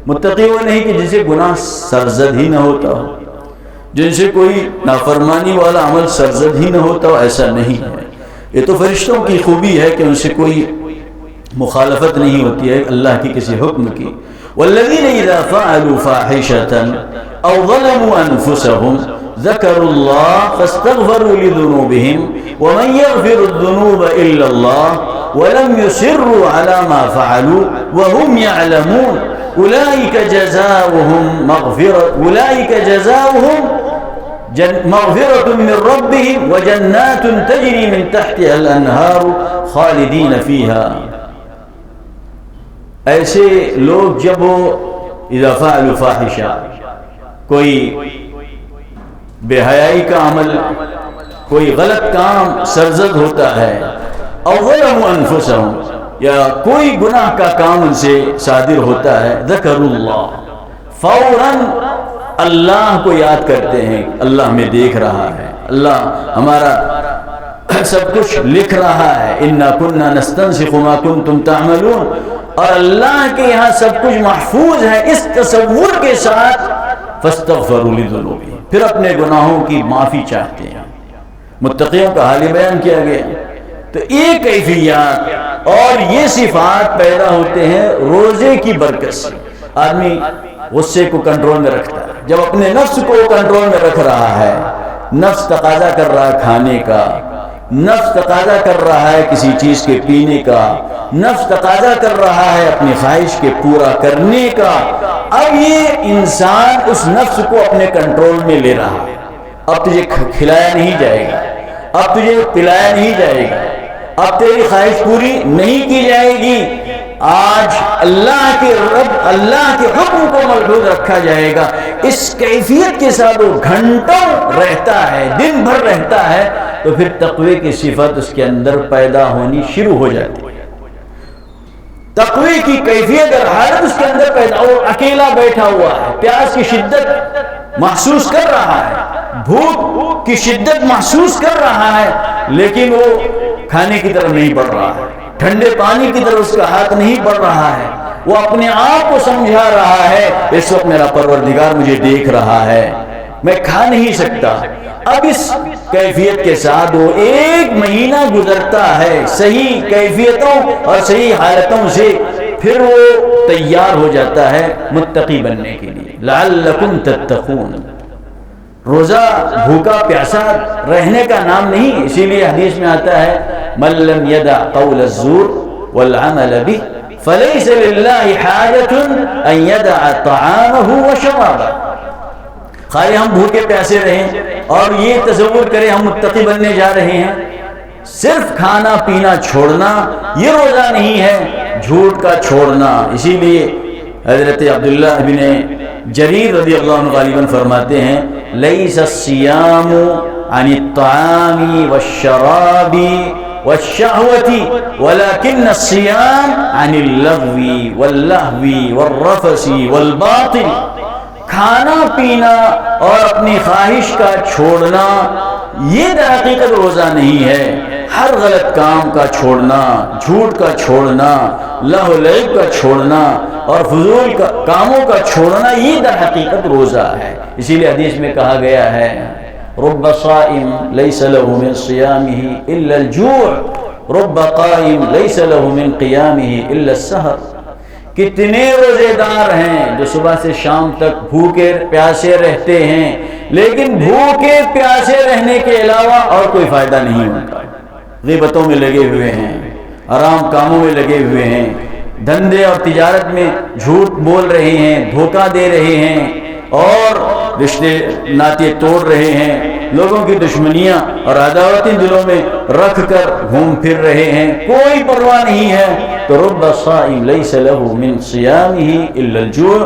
A: متقی وہ نہیں کہ جسے گناہ سرزد ہی نہ ہوتا ہو، جن سے کوئی نافرمانی والا عمل سرزد ہی نہ ہوتا ہو، ایسا نہیں ہے۔ یہ تو فرشتوں کی خوبی ہے کہ ان سے کوئی مخالفت نہیں ہوتی ہے اللہ کی کسی حکم کی. والذین اذا فعلوا فاحشة او ظلموا انفسهم ذكروا الله فاستغفروا لذنوبهم ومن يغفر الذنوب الا الله ولم يصروا على ما فعلوا وهم يعلمون اولئك جزاؤهم مغفرة من ربهم وجنات تجري من تحتها الانہار خالدین فيها. ایسے لوگ جب وہ اذا فعلوا فاحشہ، کوئی بے حیائی کا عمل، کوئی غلط کام سرزد ہوتا ہے، او ظلموا انفسهم، یا کوئی گناہ کا کام ان سے صادر ہوتا ہے، ذکروا اللہ، فوراً اللہ کو یاد کرتے ہیں. اللہ ہمیں دیکھ رہا ہے، اللہ ہمارا سب کچھ لکھ رہا ہے. انا كنا نستنسخ ما كنتم تعملون. اور اللہ کے یہاں سب کچھ محفوظ ہے. اس تصور کے ساتھ فاستغفروا لذنوبهم، پھر اپنے گناہوں کی معافی چاہتے ہیں. متقیوں کا حال بیان کیا گیا. تو یہ کیفیات اور یہ صفات پیدا ہوتے ہیں روزے کی برکت سے. آدمی غصے کو کنٹرول میں رکھتا ہے. جب اپنے نفس کو کنٹرول میں رکھ رہا ہے، نفس تقاضا کر رہا ہے کھانے کا، نفس تقاضا کر رہا ہے کسی چیز کے پینے کا، نفس تقاضا کر رہا ہے اپنی خواہش کے پورا کرنے کا، اب یہ انسان اس نفس کو اپنے کنٹرول میں لے رہا ہے. اب تجھے کھلایا نہیں جائے گا، اب تجھے پلایا نہیں جائے گا، اب تیری خواہش پوری نہیں کی جائے گی. آج اللہ کے حکم کو ملحوظ رکھا جائے گا. اس کیفیت کے ساتھ وہ گھنٹوں رہتا ہے، دن بھر رہتا ہے، تو پھر تقوی کی صفت اس کے اندر پیدا ہونی شروع ہو جاتی ہے. تقوی کی کیفیت اور حالت اس کے اندر پیدا ہو. اکیلا بیٹھا ہوا ہے، پیاس کی شدت محسوس کر رہا ہے، بھوک کی شدت محسوس کر رہا ہے، لیکن وہ کھانے کی طرف نہیں بڑھ رہا ہے، ٹھنڈے پانی کی طرف اس کا ہاتھ نہیں بڑھ رہا ہے. وہ اپنے آپ کو سمجھا رہا ہے اس وقت میرا پروردگار مجھے دیکھ رہا ہے، میں کھا نہیں سکتا. اب اس کیفیت کے ساتھ وہ ایک مہینہ گزرتا ہے صحیح کیفیتوں اور صحیح حالتوں سے، پھر وہ تیار ہو جاتا ہے متقی بننے کے لیے. لعلکم تتقون. روزہ بھوکا پیاسا رہنے کا نام نہیں. اسی لیے حدیث میں آتا ہے من لم يدع قول الزور والعمل به فليس لله حاجة ان يدع طعامه وشرابه. خواہ ہم بھوکے پیاسے رہیں اور یہ تصور کریں ہم متقی بننے جا رہے ہیں، صرف کھانا پینا چھوڑنا یہ روزہ نہیں ہے، جھوٹ کا چھوڑنا. اسی لیے حضرت عبداللہ بن جریر رضی اللہ عنہ غالباً فرماتے ہیں لیس الصیام عن الطعام والشراب والشہوة ولكن الصیام عن اللغو واللہو والرفث والباطل. کھانا پینا اور اپنی خواہش کا چھوڑنا یہ در حقیقت روزہ نہیں ہے. ہر غلط کام کا چھوڑنا، جھوٹ کا چھوڑنا، لہو لعب کا چھوڑنا اور فضول کاموں کا چھوڑنا یہ در حقیقت روزہ ہے. اسی لیے حدیث میں کہا گیا ہے رب صائم لیس له من صیامه الا الجوع رب قائم لیس له من قیامه الا السحر. کتنے روزے دار ہیں جو صبح سے شام تک بھوکے پیاسے رہتے ہیں، لیکن بھوکے پیاسے رہنے کے علاوہ اور کوئی فائدہ نہیں ہوتا. غیبتوں میں لگے ہوئے ہیں، حرام کاموں میں لگے ہوئے ہیں، دھندے اور تجارت میں جھوٹ بول رہے ہیں، دھوکہ دے رہے ہیں اور رشتے ناطے توڑ رہے ہیں، لوگوں کی دشمنیاں اور عداوتیں دلوں میں رکھ کر گھوم پھر رہے ہیں، کوئی پرواہ نہیں ہے. تو رب صائم لیس له من صیامه الا الجوع.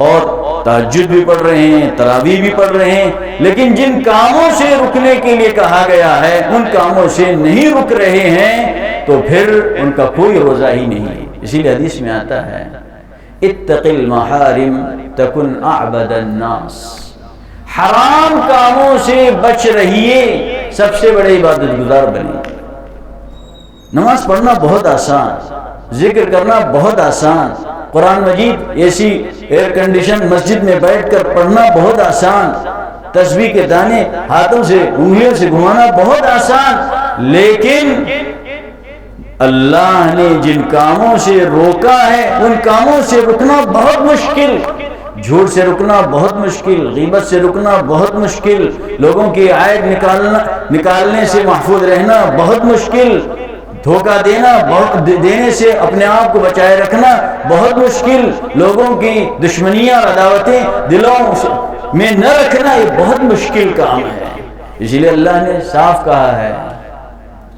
A: اور تہجد بھی پڑھ رہے ہیں، تراویح بھی پڑھ رہے ہیں، لیکن جن کاموں سے رکنے کے لیے کہا گیا ہے ان کاموں سے نہیں رک رہے ہیں تو پھر ان کا کوئی روزہ ہی نہیں. اسی لیے حدیث میں آتا ہے اتق المحارم تکن اعبد الناس. حرام کاموں سے بچ رہیے، سب سے بڑے عبادت گزار بنیں. نماز پڑھنا بہت آسان، ذکر کرنا بہت آسان، قرآن مجید ایسی ایئر کنڈیشن مسجد میں بیٹھ کر پڑھنا بہت آسان، تسبیح کے دانے ہاتھوں سے انگلیوں سے گھمانا بہت آسان. لیکن اللہ نے جن کاموں سے روکا ہے ان کاموں سے رکنا بہت مشکل، جھوٹ سے رکنا بہت مشکل، غیبت سے رکنا بہت مشکل، لوگوں کی عیب نکالنے سے محفوظ رہنا بہت مشکل، دھوکہ دینے سے اپنے آپ کو بچائے رکھنا بہت مشکل، لوگوں کی دشمنیاں اور عداوتیں دلوں میں نہ رکھنا یہ بہت مشکل کام ہے۔ اسی لیے اللہ نے صاف کہا ہے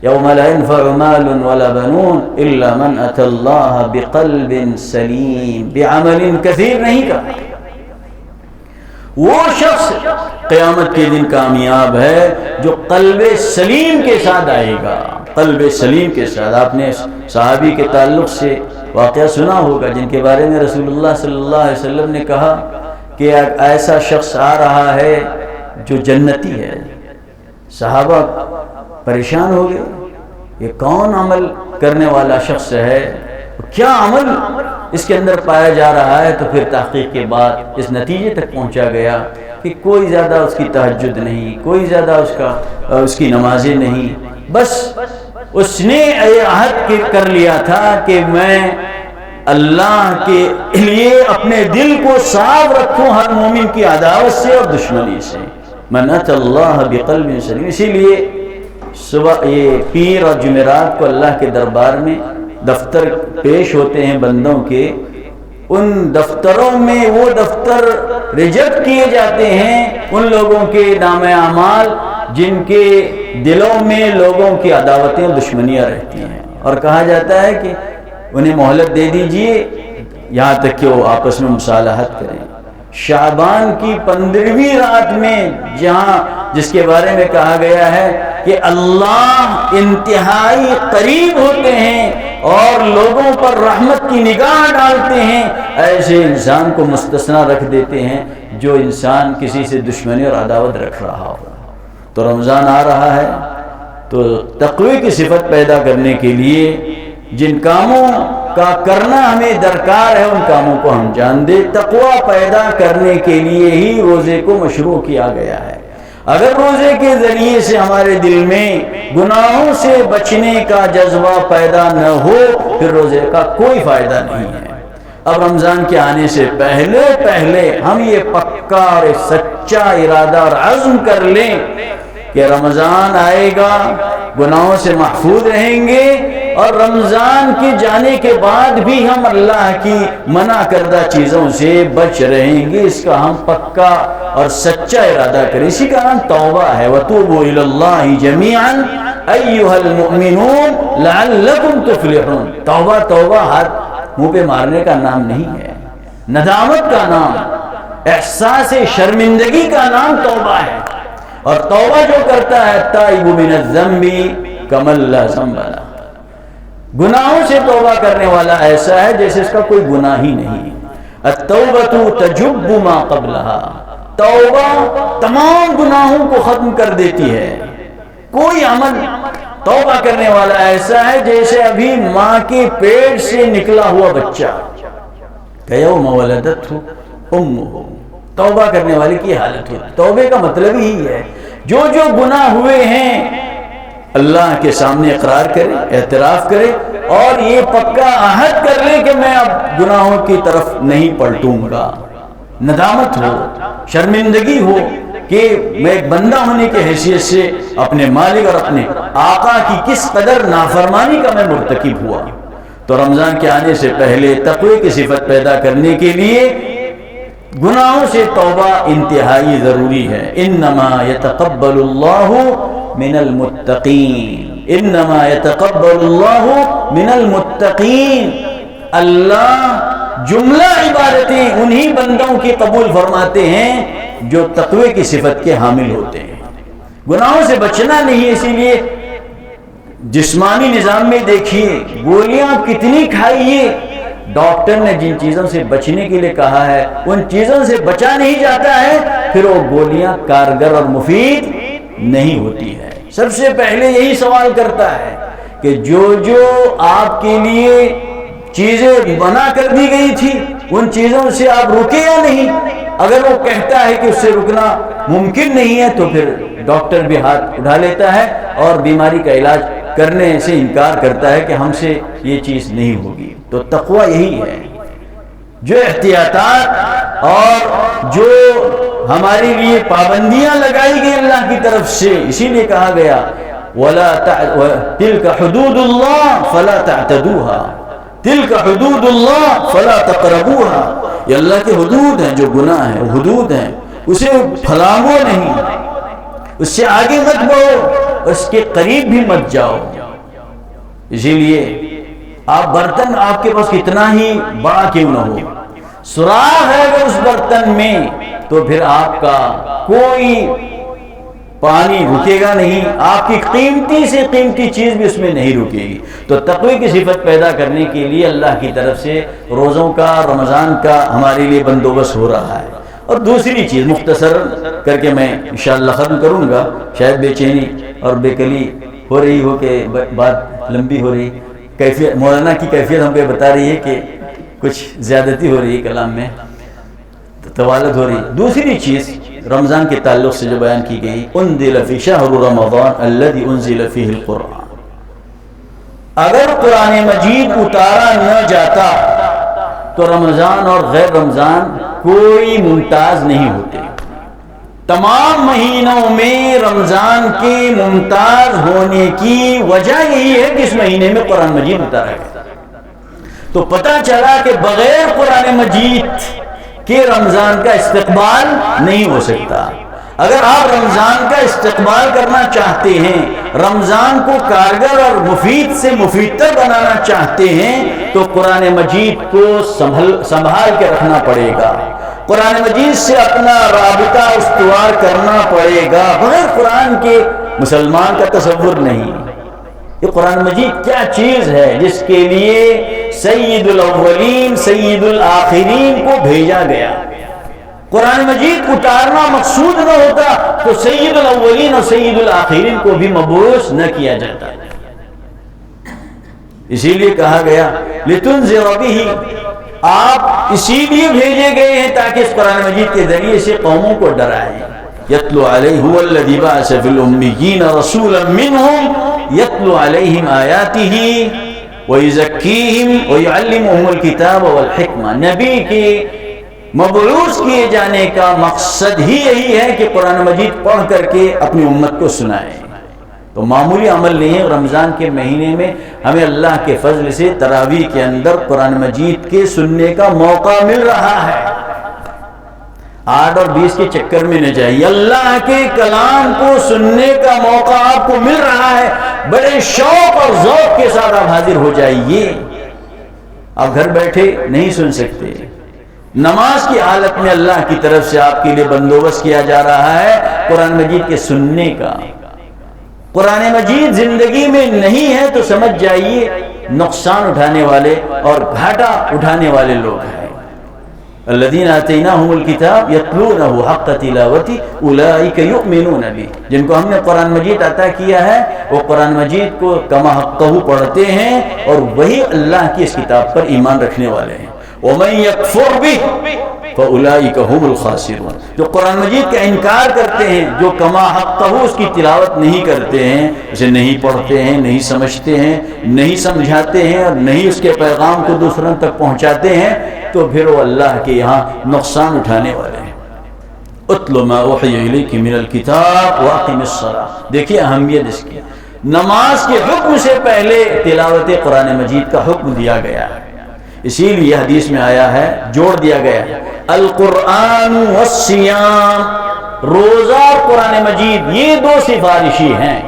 A: یوم لا ينفع مال ولا بنون الا من اتى الله بقلب سلیم، بعمل کثیر نہیں کہا۔ وہ شخص قیامت کے دن کامیاب ہے جو قلب سلیم کے ساتھ آئے گا، قلب سلیم کے ساتھ۔ آپ نے صحابی کے تعلق سے واقعہ سنا ہوگا جن کے بارے میں رسول اللہ صلی اللہ علیہ وسلم نے کہا کہ ایسا شخص آ رہا ہے جو جنتی ہے۔ صحابہ پریشان ہو گئے، یہ کون عمل کرنے والا شخص ہے، کیا عمل اس کے اندر پایا جا رہا ہے؟ تو پھر تحقیق کے بعد اس نتیجے تک پہنچا گیا کہ کوئی زیادہ اس کی تہجد نہیں، کوئی زیادہ اس کی نمازیں نہیں، بس اس نے عہد کر لیا تھا کہ میں اللہ کے لیے اپنے دل کو صاف رکھوں ہر مومن کی عداوت سے اور دشمنی سے۔ من اتی اللہ بقلب سلیم۔ اسی لیے صبح یہ پیر اور جمعرات کو اللہ کے دربار میں دفتر پیش ہوتے ہیں بندوں کے، ان دفتروں میں وہ دفتر ریجیکٹ کیے جاتے ہیں ان لوگوں کے نام اعمال جن کے دلوں میں لوگوں کی عداوتیں اور دشمنیاں رہتی ہیں، اور کہا جاتا ہے کہ انہیں مہلت دے دیجئے یہاں تک کہ وہ آپس میں مصالحت کریں۔ شعبان کی 15ویں رات میں جس کے بارے میں کہا گیا ہے کہ اللہ انتہائی قریب ہوتے ہیں اور لوگوں پر رحمت کی نگاہ ڈالتے ہیں، ایسے انسان کو مستثنا رکھ دیتے ہیں جو انسان کسی سے دشمنی اور عداوت رکھ رہا ہو۔ تو رمضان آ رہا ہے تو تقوی کی صفت پیدا کرنے کے لیے جن کاموں کا کرنا ہمیں درکار ہے ان کاموں کو ہم جان دیں۔ تقوی پیدا کرنے کے لیے ہی روزے کو مشروع کیا گیا ہے۔ اگر روزے کے ذریعے سے ہمارے دل میں گناہوں سے بچنے کا جذبہ پیدا نہ ہو پھر روزے کا کوئی فائدہ نہیں ہے۔ اب رمضان کے آنے سے پہلے ہم یہ پکا اور سچا ارادہ اور عزم کر لیں کہ رمضان آئے گا، گناہوں سے محفوظ رہیں گے، اور رمضان کے جانے کے بعد بھی ہم اللہ کی منع کردہ چیزوں سے بچ رہیں گے۔ اس کا ہم پکا اور سچا ارادہ کریں۔ اسی کا نام توبہ ہے۔ وَتُوبُوا إِلَى اللَّهِ جَمِيعًا أَيُّهَا الْمُؤْمِنُونَ لَعَلَّكُمْ تُفْلِحُونَ۔ توبہ ہاتھ منہ پہ مارنے کا نام نہیں ہے، ندامت کا نام، احساس شرمندگی کا نام توبہ ہے۔ اور توبہ جو کرتا ہے تائب من الذنب کمن لا ذنب لہ، گناہوں سے توبہ کرنے والا ایسا ہے جیسے اس کا کوئی گناہ ہی نہیں۔ التوبۃ تجب ما قبلہا، توبہ تمام گناہوں کو ختم کر دیتی ہے۔ کوئی عمل توبہ کرنے والا ایسا ہے جیسے ابھی ماں کے پیٹ سے نکلا ہوا بچہ، کیوم ولدتہ امہ، توبہ کرنے والے کی حالت ہوتی۔ توبے کا مطلب ہی ہے جو گناہ ہوئے ہیں اللہ کے سامنے اقرار کرے، اعتراف کرے، اور یہ پکا عہد کر لے کہ میں اب گناہوں کی طرف نہیں پلٹوں گا۔ ندامت ہو، شرمندگی ہو کہ میں ایک بندہ ہونے کی حیثیت سے اپنے مالک اور اپنے آقا کی کس قدر نافرمانی کا میں مرتکب ہوا۔ تو رمضان کے آنے سے پہلے تقوی کی صفت پیدا کرنے کے لیے گناہوں سے توبہ انتہائی ضروری ہے۔ انما یتقبل اللہ من المتقین، انما یتقبل اللہ من المتقین، اللہ جملہ عبادتیں انہی بندوں کی قبول فرماتے ہیں جو تقوی کی صفت کے حامل ہوتے ہیں۔ گناہوں سے بچنا نہیں، اسی لیے جسمانی نظام میں دیکھیے گولیاں کتنی کھائیے، ڈاکٹر نے جن چیزوں سے بچنے کے لیے کہا ہے ان چیزوں سے بچا نہیں جاتا ہے، پھر وہ گولیاں کارگر اور مفید نہیں ہوتی ہے۔ سب سے پہلے یہی سوال کرتا ہے کہ جو آپ کے لیے چیزیں منع کر دی گئی تھی ان چیزوں سے آپ رکے یا نہیں۔ اگر وہ کہتا ہے کہ اس سے رکنا ممکن نہیں ہے تو پھر ڈاکٹر بھی ہاتھ اٹھا لیتا ہے اور بیماری کا علاج کرنے سے انکار کرتا ہے کہ ہم سے یہ چیز نہیں ہوگی۔ تو تقوی یہی ہے، جو احتیاطات اور جو ہمارے لیے پابندیاں لگائی گئی اللہ کی طرف سے، اسی لیے کہا گیا تِلْكَ حُدُودُ اللَّهِ فَلَا تَعْتَدُوهَا تِلْكَ حُدُودُ اللَّهِ فَلَا تَقْرَبُوهَا، یہ اللہ کے حدود ہیں، جو گناہ ہیں وہ حدود ہیں، اسے پھلانگو نہیں، اس سے آگے مت بڑھو، اس کے قریب بھی مت جاؤ۔ اسی لیے آپ برتن آپ کے پاس کتنا ہی بڑا کیوں نہ ہو، سوراخ ہے اگر اس برتن میں تو پھر آپ کا کوئی پانی رکے گا نہیں، آپ کی قیمتی سے قیمتی چیز بھی اس میں نہیں رکے گی۔ تو تقوی کی صفت پیدا کرنے کے لیے اللہ کی طرف سے روزوں کا، رمضان کا ہمارے لیے بندوبست ہو رہا ہے۔ اور دوسری چیز مختصر کر کے میں انشاءاللہ ختم کروں گا، شاید بے چینی اور بے کلی ہو رہی ہو کہ بات لمبی ہو رہی، کیفیت مولانا کی کیفیت ہم کو بتا رہی ہے کہ کچھ زیادتی ہو رہی ہے کلام میں، طوالت ہو رہی۔ دوسری چیز رمضان کے تعلق سے جو بیان کی گئی، انزل فی شہر رمضان الذی انزل فیہ القرآن، اگر قرآن مجید اتارا نہ جاتا تو رمضان اور غیر رمضان کوئی ممتاز نہیں ہوتے۔ تمام مہینوں میں رمضان کے ممتاز ہونے کی وجہ یہی ہے کہ اس مہینے میں قرآن مجید اتارا گیا۔ تو پتہ چلا کہ بغیر قرآن مجید کہ رمضان کا استقبال نہیں ہو سکتا۔ اگر آپ رمضان کا استقبال کرنا چاہتے ہیں، رمضان کو کارگر اور مفید سے مفیدتر بنانا چاہتے ہیں، تو قرآن مجید کو سنبھال کے رکھنا پڑے گا، قرآن مجید سے اپنا رابطہ استوار کرنا پڑے گا۔ بغیر قرآن کے مسلمان کا تصور نہیں۔ یہ قرآن مجید کیا چیز ہے جس کے لیے سید الاولین سید الآخرین کو بھیجا گیا۔ قرآن مجید اتارنا مقصود نہ ہوتا تو سید الاولین اور سید الآخرین کو بھی مبعوث نہ کیا جاتا۔ اسی لیے کہا گیا لتنذر بہ، آپ اسی لیے بھیجے گئے ہیں تاکہ اس قرآن مجید کے ذریعے سے قوموں کو ڈرائیں۔ یتلو علیہ هو الذی بعث فی الامیین رسولا منہم یتلو علیہم آیاتہ وَيُزَكِّيهِمْ وَيُعَلِّمُهُمُ الْكِتَابَ وَالْحِكْمَةَ، نبی کے مبعوث کیے جانے کا مقصد ہی یہی ہے کہ قرآن مجید پڑھ کر کے اپنی امت کو سنائیں۔ تو معمولی عمل نہیں ہے۔ رمضان کے مہینے میں ہمیں اللہ کے فضل سے تراویح کے اندر قرآن مجید کے سننے کا موقع مل رہا ہے۔ 8 اور 20 کے چکر میں نہ جائیے، اللہ کے کلام کو سننے کا موقع آپ کو مل رہا ہے، بڑے شوق اور ذوق کے ساتھ آپ حاضر ہو جائیے۔ آپ گھر بیٹھے نہیں سن سکتے، نماز کی حالت میں اللہ کی طرف سے آپ کے لیے بندوبست کیا جا رہا ہے قرآن مجید کے سننے کا۔ قرآن مجید زندگی میں نہیں ہے تو سمجھ جائیے نقصان اٹھانے والے اور گھاٹا اٹھانے والے لوگ ہیں۔ الذین آتیناہم الکتاب یتلونہ حق تلاوتہ اولئک یؤمنون بہ، جن کو ہم نے قرآن مجید عطا کیا ہے وہ قرآن مجید کو کما حقہ پڑھتے ہیں اور وہی اللہ کی اس کتاب پر ایمان رکھنے والے ہیں۔ ومن یکفر بہ فاولئک هم الخاسرون، جو قرآن مجید کا انکار کرتے ہیں، جو کما حقہ اس کی تلاوت نہیں کرتے ہیں، اسے نہیں پڑھتے ہیں، نہیں سمجھتے ہیں، نہیں سمجھاتے ہیں اور نہیں اس کے پیغام کو دوسروں تک پہنچاتے ہیں، تو پھر وہ اللہ کے یہاں نقصان اٹھانے والے ہیں۔ اتل ما اوحی الیک من الکتاب واقم الصلاۃ، دیکھیے اہمیت اس کی۔ نماز کے حکم سے پہلے تلاوت قرآن مجید کا حکم دیا گیا ہے، اسی لیے حدیث میں آیا ہے، جوڑ دیا گیا ہے القرآن والصیام، روزہ اور قرآن مجید یہ دو سفارشی ہیں۔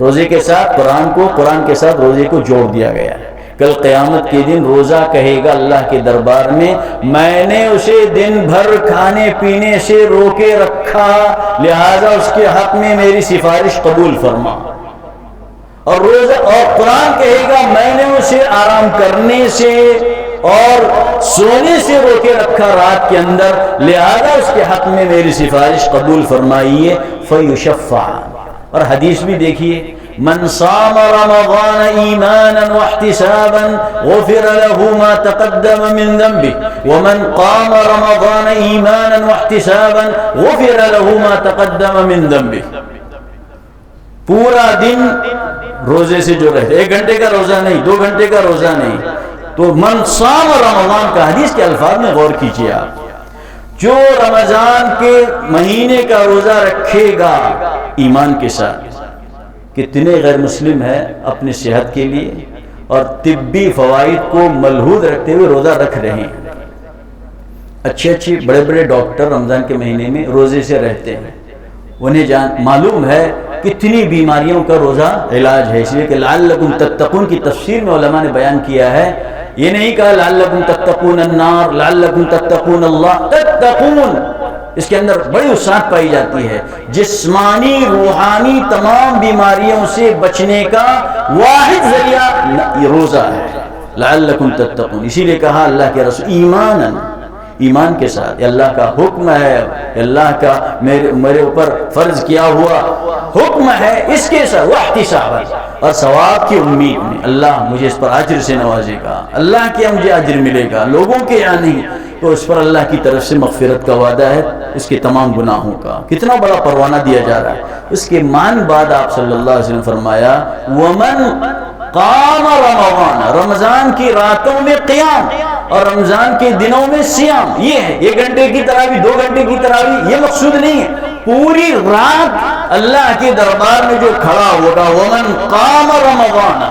A: روزے کے ساتھ قرآن کو، قرآن کے ساتھ روزے کو جوڑ دیا گیا ہے۔ کل قیامت کے دن روزہ کہے گا اللہ کے دربار میں میں نے اسے دن بھر کھانے پینے سے روکے رکھا، لہذا اس کے حق میں میری سفارش قبول فرما۔ اور روزہ اور قرآن کہے گا میں نے اسے آرام کرنے سے اور سونے سے روکے رکھا رات کے اندر، لہذا اس کے حق میں میری سفارش قبول فرمائیے فیشفع۔ اور حدیث بھی دیکھیے، من صام رمضان ایمانا واحتسابا غفر له ما تقدم من ذنبه ومن قام رمضان ایمانا واحتسابا غفر له ما تقدم من ذنبه۔ پورا دن روزے سے جو رہتے، 1 گھنٹے کا روزہ نہیں، 2 گھنٹے کا روزہ نہیں، تو من صام رمضان کا حدیث کے الفاظ میں غور کیجیے آپ، جو رمضان کے مہینے کا روزہ رکھے گا ایمان کے ساتھ. کتنے غیر مسلم ہیں اپنی صحت کے لیے اور طبی فوائد کو ملحوظ رکھتے ہوئے روزہ رکھ رہے ہیں. اچھے بڑے بڑے ڈاکٹر رمضان کے مہینے میں روزے سے رہتے ہیں، انہیں معلوم ہے کتنی بیماریوں کا روزہ علاج ہے. اس لیے کہ لعلکم تتقون کی تفسیر میں علماء نے بیان کیا ہے، یہ نہیں کہا لعلکم تتقون النار، لعلکم تتقون اللہ، تتقون اس کے اندر بڑی وسعت پائی جاتی ہے. جسمانی روحانی تمام بیماریوں سے بچنے کا واحد ذریعہ یہ روزہ ہے، لعلکم تتقون. اسی لیے کہا اللہ کے رسول ایمان کے ساتھ، یہ اللہ کا حکم ہے، اللہ کا میرے اوپر فرض کیا ہوا حکم ہے، اس کے ساتھ واحتسابا، اور ثواب کی امید میں اللہ مجھے اس پر اجر سے نوازے گا، اللہ کے مجھے اجر ملے گا، لوگوں کے یہاں نہیں، تو اس پر اللہ کی طرف سے مغفرت کا وعدہ ہے اس کے تمام گناہوں کا. کتنا بڑا پروانہ دیا جا رہا ہے. اس کے مان بعد آپ صلی اللہ علیہ وسلم فرمایا ومن قام رمضان، رمضان کی راتوں میں قیام اور رمضان کے دنوں میں سیام. یہ ہے 1 گھنٹے کی تراویح، 2 گھنٹے کی تراویح، یہ مقصود نہیں ہے. پوری رات اللہ کے دربار میں جو کھڑا ہوگا، ومن قام رمضان،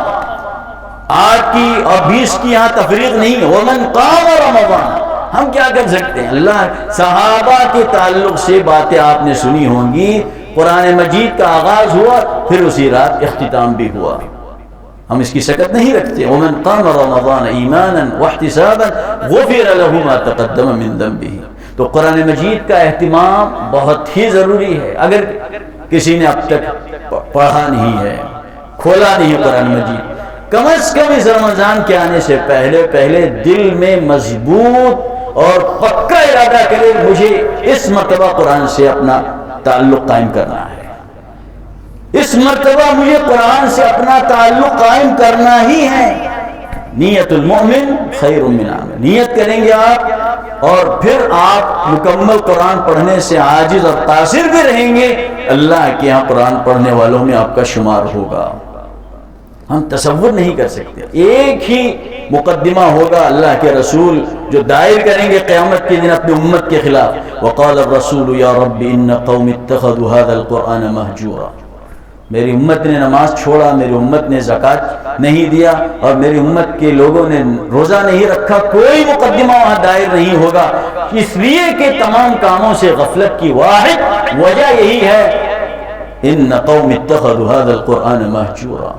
A: آج کی اور 20 کی یہاں تفریق نہیں ہے، ومن قام رمضان. ہم کیا کر سکتے ہیں؟ اللہ صحابہ کے تعلق سے باتیں آپ نے سنی ہوں گی. قرآن مجید کا آغاز ہوا، پھر اسی رات اختتام بھی ہوا. ہم اس کی سکت نہیں رکھتے. ومن قام رمضان ایمانا واحتسابا غفر له ما تقدم من ذنبه. تو قرآن مجید کا اہتمام بہت ہی ضروری ہے. اگر کسی نے اب تک پڑھا نہیں ہے، کھولا نہیں قرآن مجید، کم از کم اس رمضان کے آنے سے پہلے دل میں مضبوط اور پکا ارادہ کرے مجھے اس مرتبہ قرآن سے اپنا تعلق قائم کرنا ہے، اس مرتبہ مجھے قرآن سے اپنا تعلق قائم کرنا ہی ہے. نیت المؤمن خیر من عمل. نیت کریں گے آپ اور پھر آپ مکمل قرآن پڑھنے سے عاجز اور قاصر بھی رہیں گے، اللہ کے یہاں قرآن پڑھنے والوں میں آپ کا شمار ہوگا. ہم تصور نہیں کر سکتے. ایک ہی مقدمہ ہوگا اللہ کے رسول جو دائر کریں گے قیامت کے دن اپنی امت کے خلاف. وقال الرسول یا رب ان قوم اتخذوا هذا القرآن مہجورا. میری امت نے نماز چھوڑا، میری امت نے زکوٰۃ نہیں دیا اور میری امت کے لوگوں نے روزہ نہیں رکھا. کوئی مقدمہ وہاں دائر نہیں ہوگا، اس لیے کہ تمام کاموں سے غفلت کی واحد وجہ یہی ہے، ان قوم اتخذوا هذا القرآن مہجورا.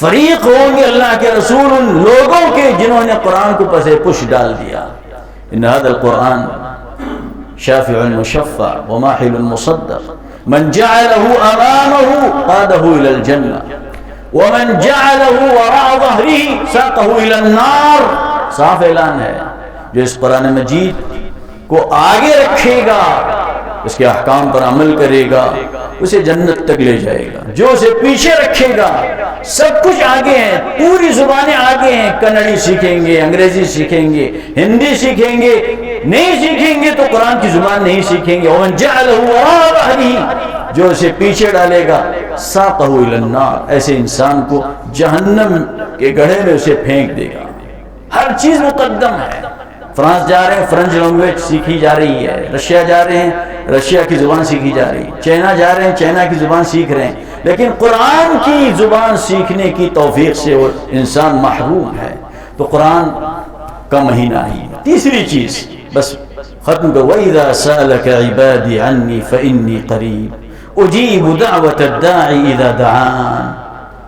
A: فریق ہوں گے اللہ کے رسول ان لوگوں کے جنہوں نے قرآن کو پس پش ڈال دیا. ان هذا القرآن شافع مشفع وماحل مصدق من جعله امامه قاده الى الجنة ومن جعله وراء ظهره ساقه الى النار. صاف اعلان ہے، جو اس قرآن مجید کو آگے رکھے گا، اس کے احکام پر عمل کرے گا، اسے جنت تک لے جائے گا. جو اسے پیچھے رکھے گا، سب کچھ آگے ہیں، پوری زبانیں آگے ہیں. کنڑی سیکھیں گے، انگریزی سیکھیں گے، ہندی سیکھیں گے، نہیں سیکھیں گے تو قرآن کی زبان نہیں سیکھیں گے. ومن جعلہ وراء ظہرہ، جو اسے پیچھے ڈالے گا، ساقہ الی النار، ایسے انسان کو جہنم کے گڑھے میں اسے پھینک دے گا. ہر چیز مقدم ہے. فرانس جا رہے ہیں، فرنچ لینگویج سیکھی جا رہی ہے. رشیا جا رہے ہیں، رشیا کی زبان سیکھی جا رہی ہے. چائنا جا رہے ہیں، چائنا کی زبان سیکھ رہے ہیں. لیکن قرآن کی زبان سیکھنے کی توفیق سے وہ انسان محروم ہے. تو قرآن کا مہینہ ہی. تیسری چیز بس ختم کر، وَإِذَا سَأَلَكَ عِبَادِي عَنِّي فَإِنِّي قَرِيبٌ أُجِيبُ دَعْوَةَ الدَّاعِ إِذَا دَعَانِ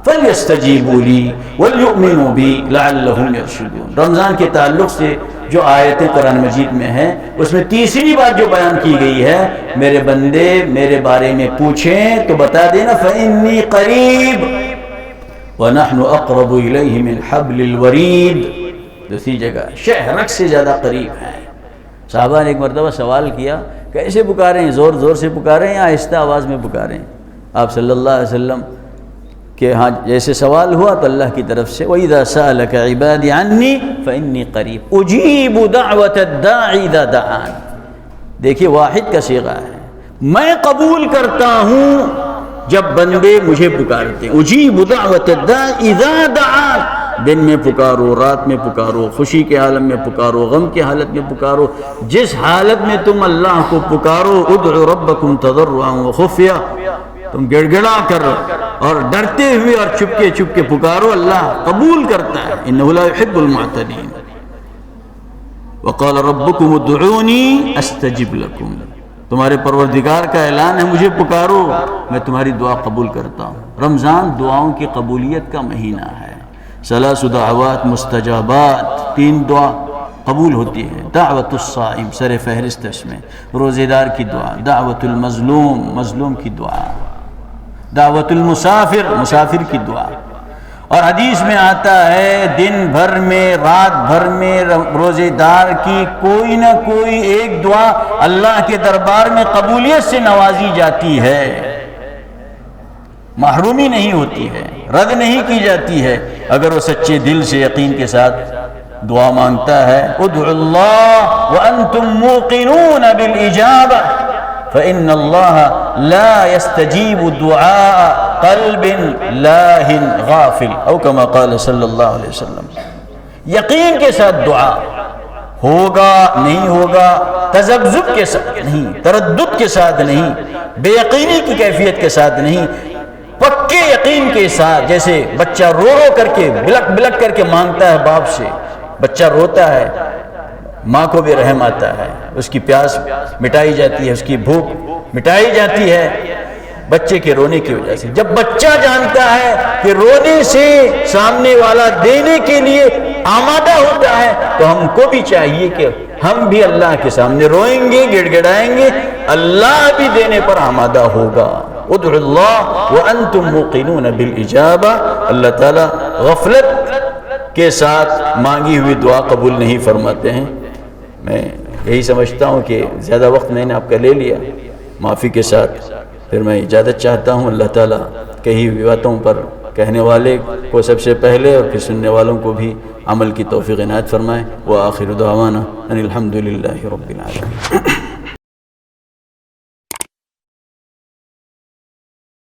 A: فَلْيَسْتَجِيبُوا لِي وَلْيُؤْمِنُوا بِي لَعَلَّهُمْ يَرْشُدُونَ. رمضان کے تعلق سے جو آیتیں قرآن مجید میں ہیں، اس میں تیسری بات جو بیان کی گئی ہے، میرے بندے میرے بارے میں پوچھیں تو بتا دینا فَإِنِّي قَرِيبٌ وَنَحْنُ أَقْرَبُ إِلَيْهِ مِنْ حَبْلِ الْوَرِيدِ. دوسری جگہ شہرک سے زیادہ قریب ہیں. صحابہ نے ایک مرتبہ سوال کیا، کیسے پکاریں؟ زور زور سے پکاریں یا آہستہ آواز میں پکاریں؟ آپ صلی اللہ علیہ وسلم کہ ہاں جیسے سوال ہوا تو اللہ کی طرف سے وَإِذَا سَأَلَكَ عِبَادِي عَنِّي فَإِنِّي قَرِيبٌ أُجِيبُ دَعْوَةَ الدَّاعِ إِذَا دَعَانِ. دیکھیے واحد کا صیغہ ہے، میں قبول کرتا ہوں جب بندے مجھے پکارتے ہیں۔ اجیب دعوت الداع اذا دعان، دن میں پکارو، رات میں پکارو، خوشی کے عالم میں پکارو، غم کی حالت میں پکارو، جس حالت میں تم اللہ کو پکارو، ادعوا ربکم تضرعا وخفیہ، تم گڑ گڑا کر اور ڈرتے ہوئے اور چپکے چپکے پکارو، اللہ قبول کرتا ہے۔ انہ لا يحب المعتدین۔ وقال ربکم ادعونی استجب لکم، تمہارے پروردگار کا اعلان ہے مجھے پکارو میں تمہاری دعا قبول کرتا ہوں۔ رمضان دعاؤں کی قبولیت کا مہینہ ہے۔ ثلاث دعوات مستجابات، 3 دعا قبول ہوتی ہے۔ دعوت الصائم سر فہرست اس میں، روزے دار کی دعا، دعوت المظلوم مظلوم کی دعا، دعوت المسافر مسافر کی دعا۔ اور حدیث میں آتا ہے دن بھر میں رات بھر میں روزے دار کی کوئی نہ کوئی ایک دعا اللہ کے دربار میں قبولیت سے نوازی جاتی ہے، محرومی نہیں ہوتی ہے، رد نہیں کی جاتی ہے اگر وہ سچے دل سے یقین کے ساتھ دعا مانگتا ہے۔ ادعوا اللہ وانتم موقنون بالاجابہ فإن اللہ لا يستجیب دعاء قلب لاہ غافل او کما قال صلی اللہ علیہ وسلم۔ یقین کے ساتھ دعا ہوگا نہیں ہوگا، تذبذب کے ساتھ نہیں، تردد کے ساتھ نہیں، بے یقینی کی کیفیت کے ساتھ نہیں، پکے یقین کے ساتھ۔ جیسے بچہ رو رو کر کے بلک بلک کر کے مانگتا ہے باپ سے، بچہ روتا ہے، ماں کو بھی رحم آتا ہے، اس کی پیاس مٹائی جاتی ہے، اس کی بھوک مٹائی جاتی ہے بچے کے رونے کی وجہ سے۔ جب بچہ جانتا ہے کہ رونے سے سامنے والا دینے کے لیے آمادہ ہوتا ہے تو ہم کو بھی چاہیے کہ ہم بھی اللہ کے سامنے روئیں گے، گڑ گڑائیں گے، اللہ بھی دینے پر آمادہ ہوگا۔ ادعوا اللہ وانتم موقنون بالاجابہ۔ اللہ تعالیٰ غفلت کے ساتھ مانگی ہوئی دعا قبول نہیں فرماتے ہیں۔ میں یہی سمجھتا ہوں کہ زیادہ وقت میں نے آپ کا لے لیا، معافی کے ساتھ پھر میں اجازت چاہتا ہوں۔ اللہ تعالیٰ کہی ہوئی باتوں پر کہنے والے کو سب سے پہلے اور پھر سننے والوں کو بھی عمل کی توفیق عنایت فرمائے۔ وآخر دعوانا ان الحمد للہ رب العالمین۔